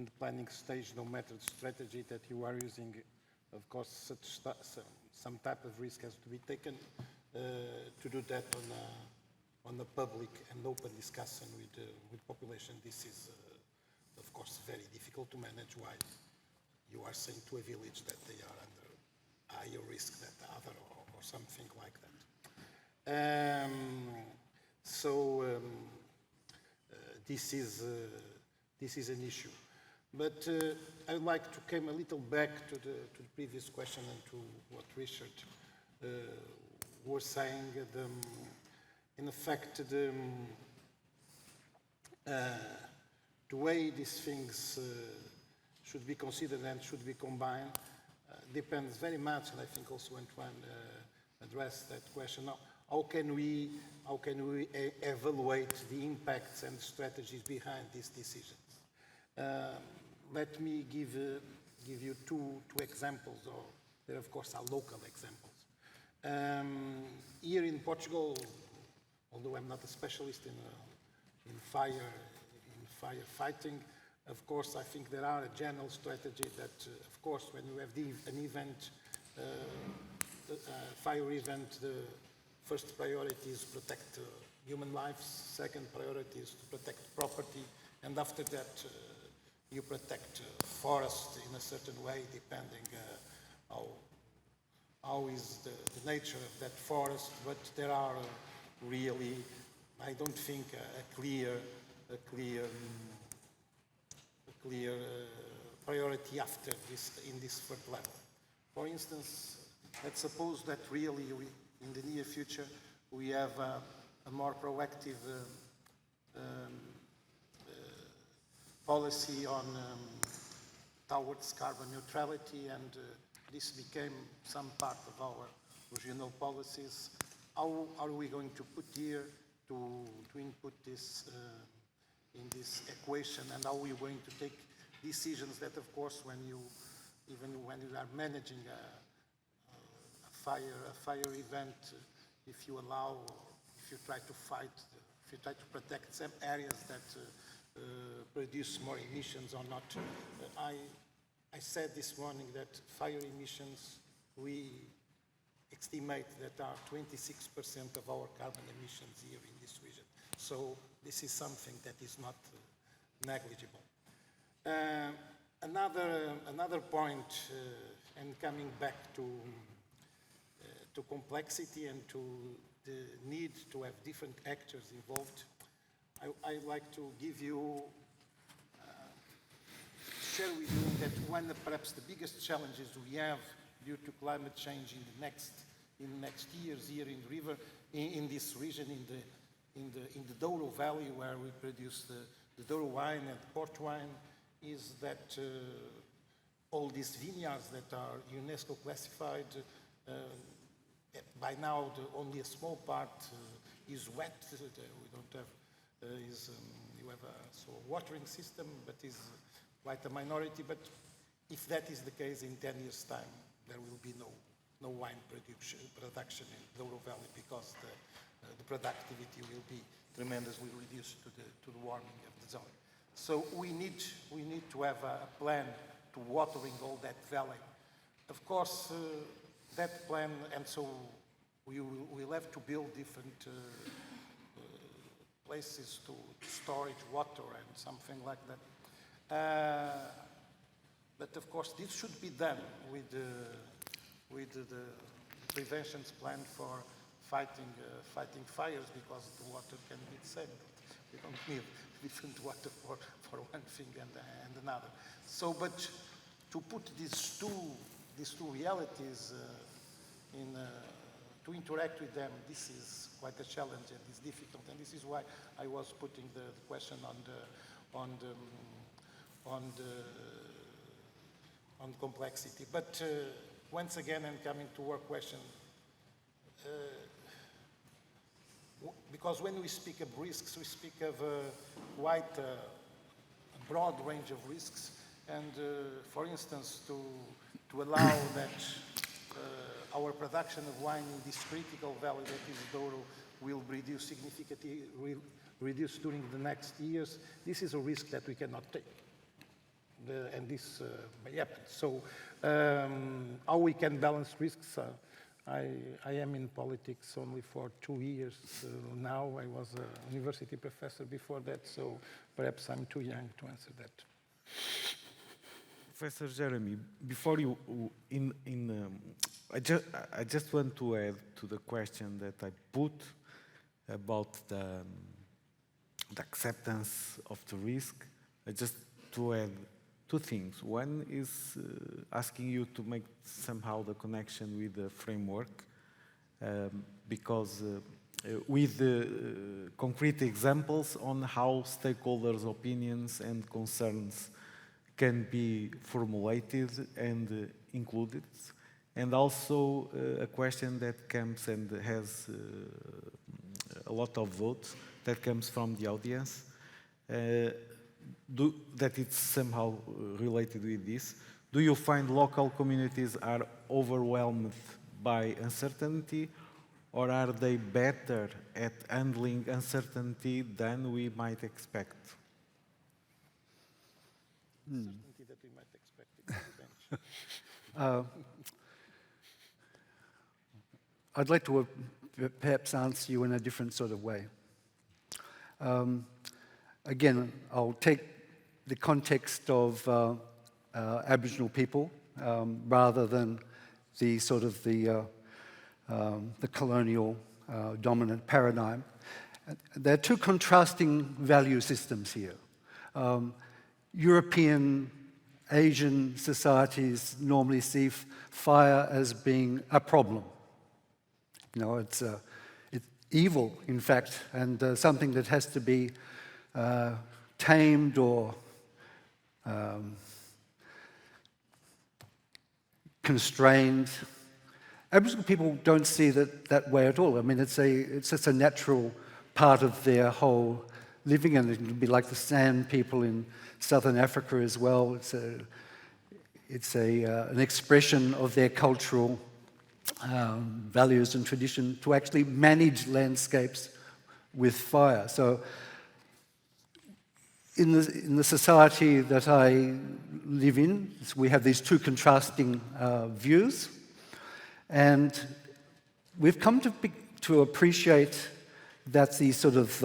the planning stage, no matter the strategy that you are using, of course, some type of risk has to be taken. To do that on a public and open discussion with population, this is, of course, very difficult to manage. Why you are saying to a village that they are under higher risk than the other, or something like that. This is an issue. But I would like to come a little back to the previous question and to what Richard was saying. In effect, the way these things should be considered and should be combined depends very much, and I think also Antoine addressed that question. Now, how can we evaluate the impacts and strategies behind these decisions? Let me give you two examples, there of course are local examples. Here in Portugal, although I'm not a specialist in firefighting, of course I think there are a general strategy that, of course, when you have an event, fire event, the first priority is to protect human lives, second priority is to protect property, and after that you protect forest in a certain way, depending how is the nature of that forest. But there are really, I don't think, a clear priority after this in this third level. For instance, let's suppose that really in the near future we have a more proactive policy towards carbon neutrality, and this became some part of our regional policies. How are we going to put here to input this in this equation, and how are we going to take decisions that, of course, even when you are managing a fire event, if you allow, if you try to fight, if you try to protect some areas that produce more emissions or not. I said this morning that fire emissions, we estimate that are 26% of our carbon emissions here in this region. So this is something that is not negligible. Another point, and coming back to complexity and to the need to have different actors involved, I'd like to give you, share with you that one of perhaps the biggest challenges we have due to climate change in the next years here in the river, in this region, in the Douro Valley, where we produce the Douro wine and port wine, is that all these vineyards that are UNESCO classified, by now only a small part is wet. We don't have You have a watering system, but is quite a minority. But if that is the case, in 10 years' time, there will be no wine production in the Douro Valley, because the productivity will be tremendously reduced to the warming of the zone. So we need to have a plan to watering all that valley. Of course, that plan, and so we'll have to build different places to storage water and something like that. But of course, this should be done with the prevention plan for fighting fires, because the water can be the same. We don't need different water for one thing and another. So, but to put these two realities to interact with them, this is quite a challenge and it's difficult. And this is why I was putting the question on complexity. But once again, and coming to our question, because when we speak of risks, we speak of quite a broad range of risks. And for instance, to allow that our production of wine in this critical valley that is Douro will reduce significantly, during the next years, this is a risk that we cannot take. And this may happen. So how we can balance risks? I am in politics only for 2 years now. I was a university professor before that, so perhaps I'm too young to answer that. Professor Jeremy, before you, I just want to add to the question that I put about the acceptance of the risk. I just to add two things. One is asking you to make somehow the connection with the framework, because with concrete examples on how stakeholders' opinions and concerns can be formulated and included, and also a question that comes and has a lot of votes that comes from the audience, that it's somehow related with this. Do you find local communities are overwhelmed by uncertainty, or are they better at handling uncertainty than we might expect? Certainty that we might expect. I'd like to perhaps answer you in a different sort of way. Again, I'll take the context of Aboriginal people rather than the sort of the colonial dominant paradigm. There are two contrasting value systems here. European, Asian societies normally see fire as being a problem. You know, it's evil, in fact, and something that has to be tamed or constrained. Aboriginal people don't see that way at all. I mean, it's just a natural part of their whole living, and it would be like the San people in Southern Africa as well. It's an expression of their cultural values and tradition to actually manage landscapes with fire. So in the society that I live in, we have these two contrasting views, and we've come to appreciate that the sort of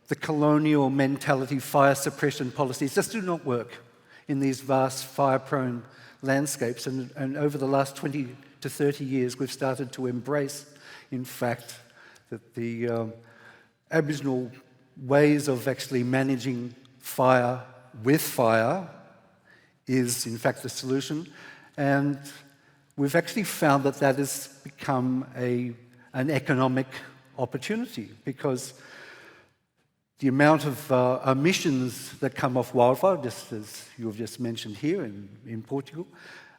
the colonial mentality, fire suppression policies just do not work in these vast fire-prone landscapes. And over the last 20 to 30 years, we've started to embrace, in fact, that the Aboriginal ways of actually managing fire with fire is, in fact, the solution. And we've actually found that that has become an economic opportunity, because the amount of emissions that come off wildfire, just as you've just mentioned here in Portugal,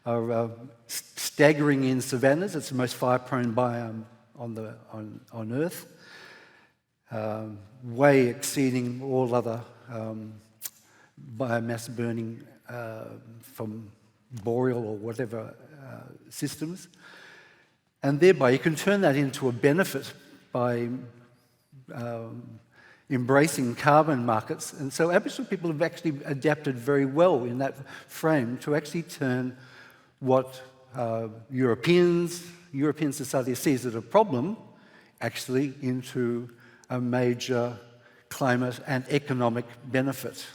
are staggering in savannas. It's the most fire-prone biome on Earth. way exceeding all other biomass burning from boreal or whatever systems. And thereby you can turn that into a benefit by embracing carbon markets. And so Aboriginal people have actually adapted very well in that frame to actually turn what European society sees as a problem actually into a major climate and economic benefit.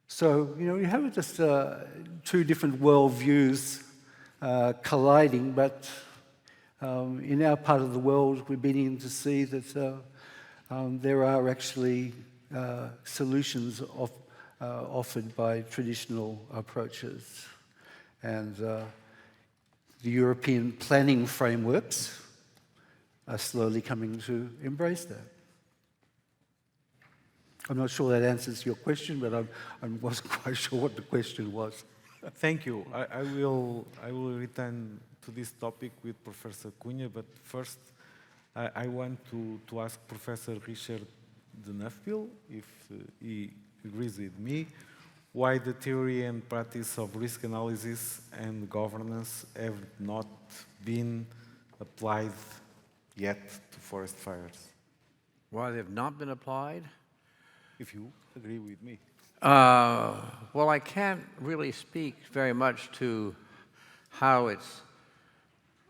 So, you have just two different worldviews colliding, but in our part of the world, we're beginning to see that there are actually solutions offered by traditional approaches. And the European planning frameworks are slowly coming to embrace that. I'm not sure that answers your question, but I wasn't quite sure what the question was. Thank you. I will return to this topic with Professor Cunha, but first I want to ask Professor Richard de Neufville, if he agrees with me, why the theory and practice of risk analysis and governance have not been applied yet to forest fires. Why they've not been applied? If you agree with me. Well, I can't really speak very much to how it's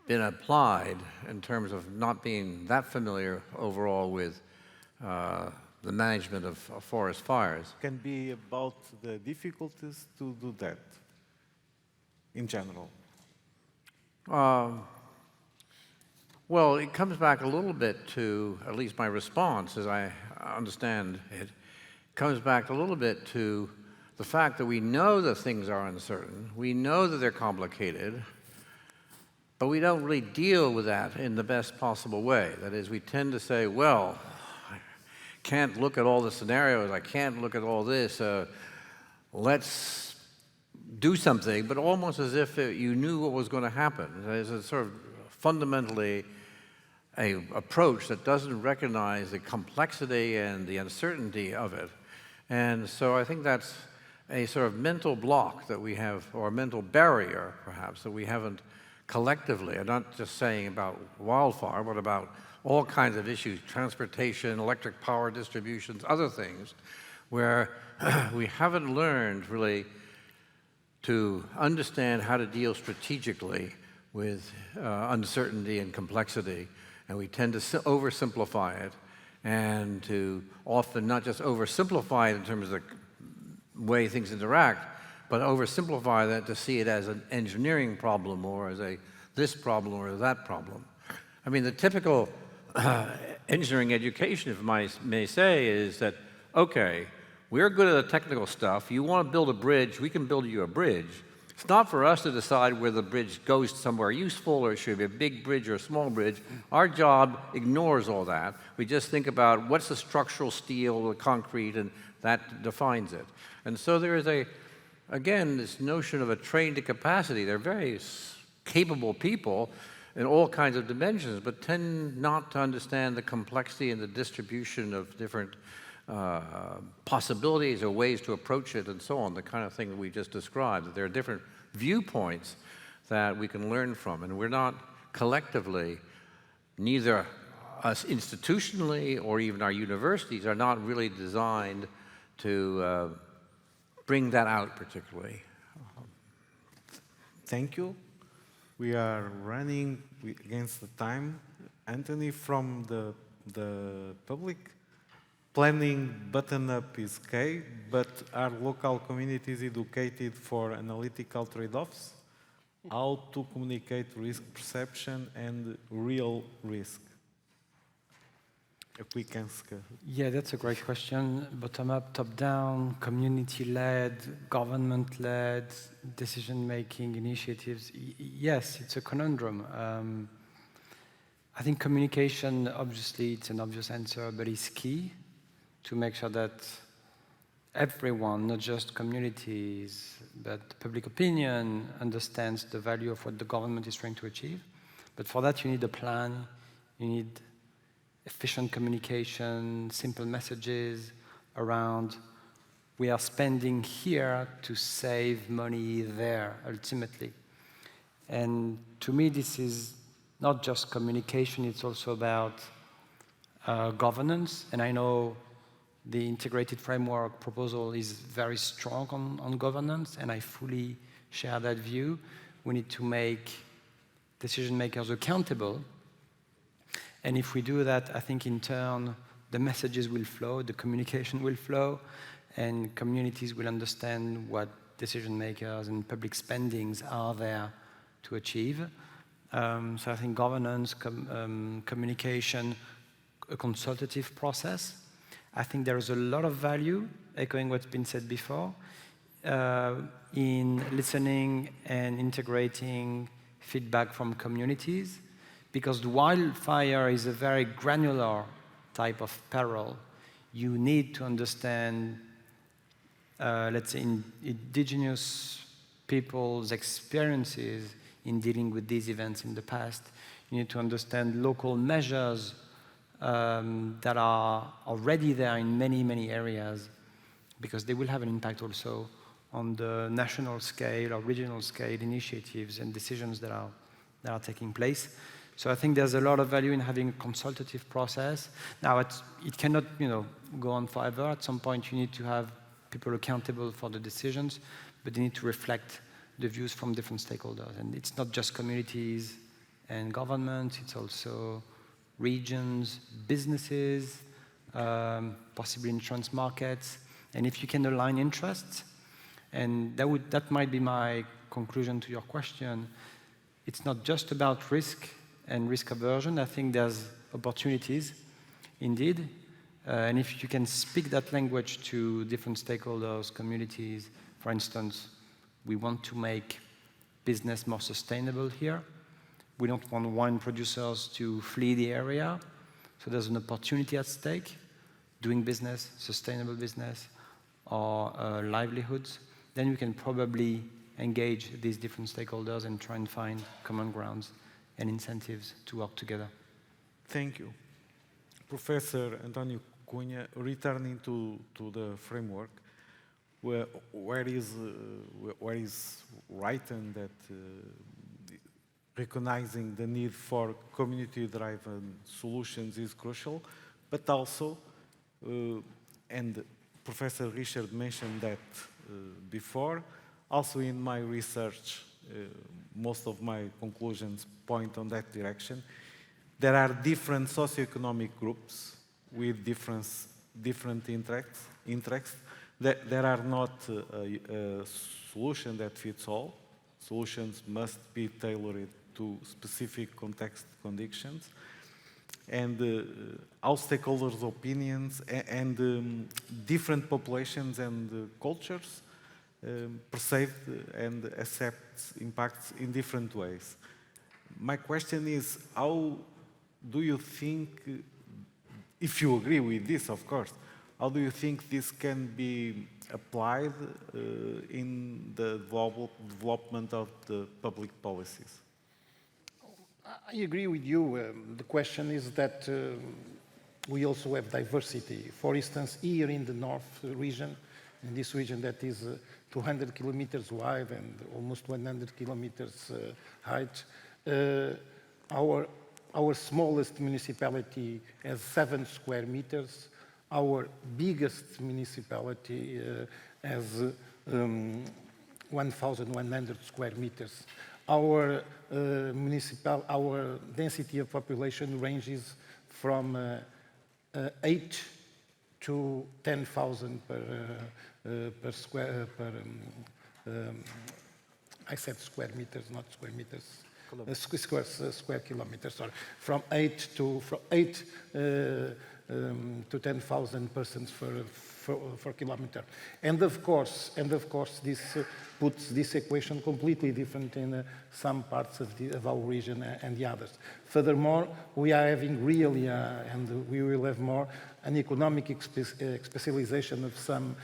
been applied in terms of not being that familiar overall with the management of forest fires. Can be about the difficulties to do that in general. Well, it comes back a little bit to, at least my response, as I understand it, comes back a little bit to the fact that we know that things are uncertain, we know that they're complicated, but we don't really deal with that in the best possible way. That is, we tend to say, well, I can't look at all the scenarios, I can't look at all this, let's do something, but almost as if you knew what was going to happen. It's a sort of fundamentally an approach that doesn't recognize the complexity and the uncertainty of it. And so I think that's a sort of mental block that we have, or a mental barrier, perhaps, that we haven't collectively. I'm not just saying about wildfire, but about all kinds of issues, transportation, electric power distributions, other things, where we haven't learned really to understand how to deal strategically with uncertainty and complexity. And we tend to oversimplify it, and to often not just oversimplify it in terms of the way things interact, but oversimplify that to see it as an engineering problem or as a this problem or that problem. I mean, the typical engineering education, if I may say, is that, okay, we're good at the technical stuff. You want to build a bridge, we can build you a bridge. It's not for us to decide whether the bridge goes somewhere useful or it should be a big bridge or a small bridge. Our job ignores all that. We just think about what's the structural steel, the concrete, and that defines it. And so there is again, this notion of a trained to capacity. They're very capable people in all kinds of dimensions, but tend not to understand the complexity and the distribution of different possibilities or ways to approach it and so on, the kind of thing that we just described, that there are different viewpoints that we can learn from. And we're not collectively, neither us institutionally or even our universities are not really designed to bring that out particularly. Thank you. We are running against the time. Anthony, from the public, planning button-up is key, but are local communities educated for analytical trade-offs? How to communicate risk perception and real risk? A quick answer. Yeah, that's a great question. Bottom-up, top-down, community-led, government-led, decision-making initiatives. Yes, it's a conundrum. I think communication, obviously, it's an obvious answer, but it's key to make sure that everyone, not just communities, but public opinion, understands the value of what the government is trying to achieve. But for that, you need a plan, you need efficient communication, simple messages around we are spending here to save money there, ultimately. And to me, this is not just communication, it's also about governance. And I know the integrated framework proposal is very strong on governance, and I fully share that view. We need to make decision makers accountable. And if we do that, I think in turn, the messages will flow, the communication will flow, and communities will understand what decision makers and public spendings are there to achieve. So I think governance, communication, a consultative process. I think there is a lot of value, echoing what's been said before, in listening and integrating feedback from communities, because the wildfire is a very granular type of peril. You need to understand, let's say, indigenous people's experiences in dealing with these events in the past. You need to understand local measures that are already there in many, many areas, because they will have an impact also on the national scale or regional scale initiatives and decisions that are taking place. So I think there's a lot of value in having a consultative process. Now, it cannot, go on forever. At some point, you need to have people accountable for the decisions, but they need to reflect the views from different stakeholders. And it's not just communities and governments, it's also regions, businesses, possibly insurance markets. And if you can align interests, and that might be my conclusion to your question, it's not just about risk and risk aversion. I think there's opportunities, indeed. And if you can speak that language to different stakeholders, communities, for instance, we want to make business more sustainable here. We don't want wine producers to flee the area. So there's an opportunity at stake, doing business, sustainable business, or livelihoods. Then we can probably engage these different stakeholders and try and find common grounds and incentives to work together. Thank you. Professor Antonio Cunha, returning to the framework, where is written that recognizing the need for community-driven solutions is crucial, but also, and Professor Richard mentioned that before, also in my research, most of my conclusions point on that direction. There are different socioeconomic groups with different interests. There are not a solution that fits all. Solutions must be tailored to specific context conditions. And all stakeholders' opinions and different populations and cultures perceive and accept impacts in different ways. My question is, how do you think, if you agree with this, of course, how do you think this can be applied in the development of the public policies? I agree with you. The question is that we also have diversity. For instance, here in the north region, in this region that is 200 kilometers wide and almost 100 kilometers height, our smallest municipality has 7 square meters. Our biggest municipality has 1,100 square meters. Our density of population ranges from 8 to 10,000 per square. I said square meters, not square meters. Square kilometers. Sorry, from 8 to 10,000 persons per kilometer. And of course, this puts this equation completely different in some parts of our region and the others. Furthermore, we are having really, and we will have more, an economic specialization of some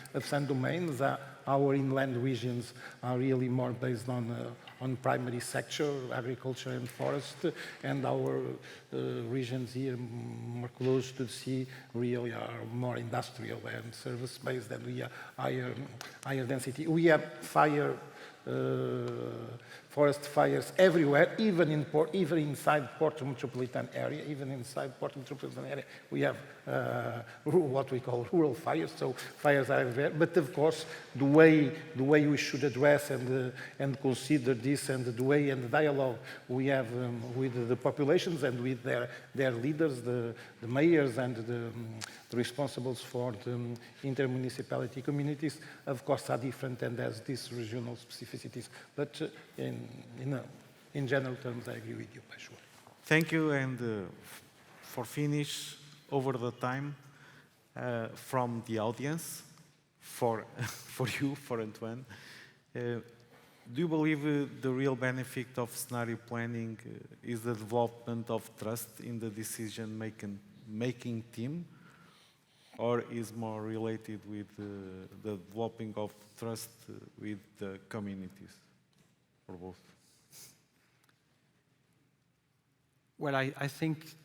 domains. Our inland regions are really more based on on primary sector, agriculture and forest, and our regions here more close to the sea really are more industrial and service-based, and we are higher density. We have forest fires everywhere, even inside Porto metropolitan area. Even inside Porto metropolitan area, we have what we call rural fires. So fires are everywhere. But of course, the way we should address and consider this, and the way and the dialogue we have with the populations and with their leaders, the mayors and the responsibles for the intermunicipality communities, of course, are different and has these regional specificities. But in general terms, I agree with you, Peshwa. Thank you, and for finish, over the time, from the audience, for you, for Antoine, do you believe the real benefit of scenario planning is the development of trust in the decision-making team, or is more related with the developing of trust with the communities, or both? Well, I think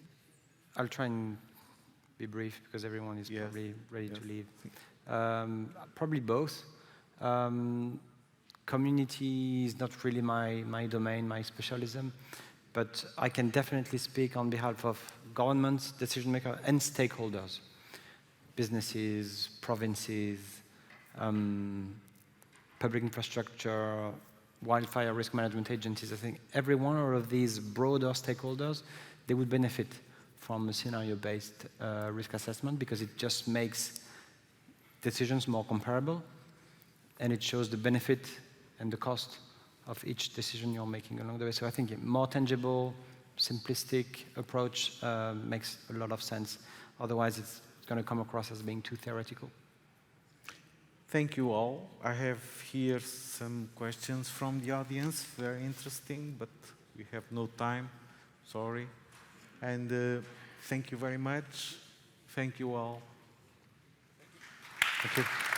I'll try and be brief because everyone is probably ready to leave. Probably both. Community is not really my domain, my specialism, but I can definitely speak on behalf of governments, decision makers, and stakeholders. Businesses, provinces, public infrastructure, wildfire risk management agencies. I think every one of these broader stakeholders, they would benefit from a scenario-based risk assessment because it just makes decisions more comparable, and it shows the benefit and the cost of each decision you're making along the way. So I think a more tangible, simplistic approach makes a lot of sense. Otherwise, it's going to come across as being too theoretical. Thank you all. I have here some questions from the audience, very interesting, but we have no time, sorry. And thank you very much. Thank you all. Thank you.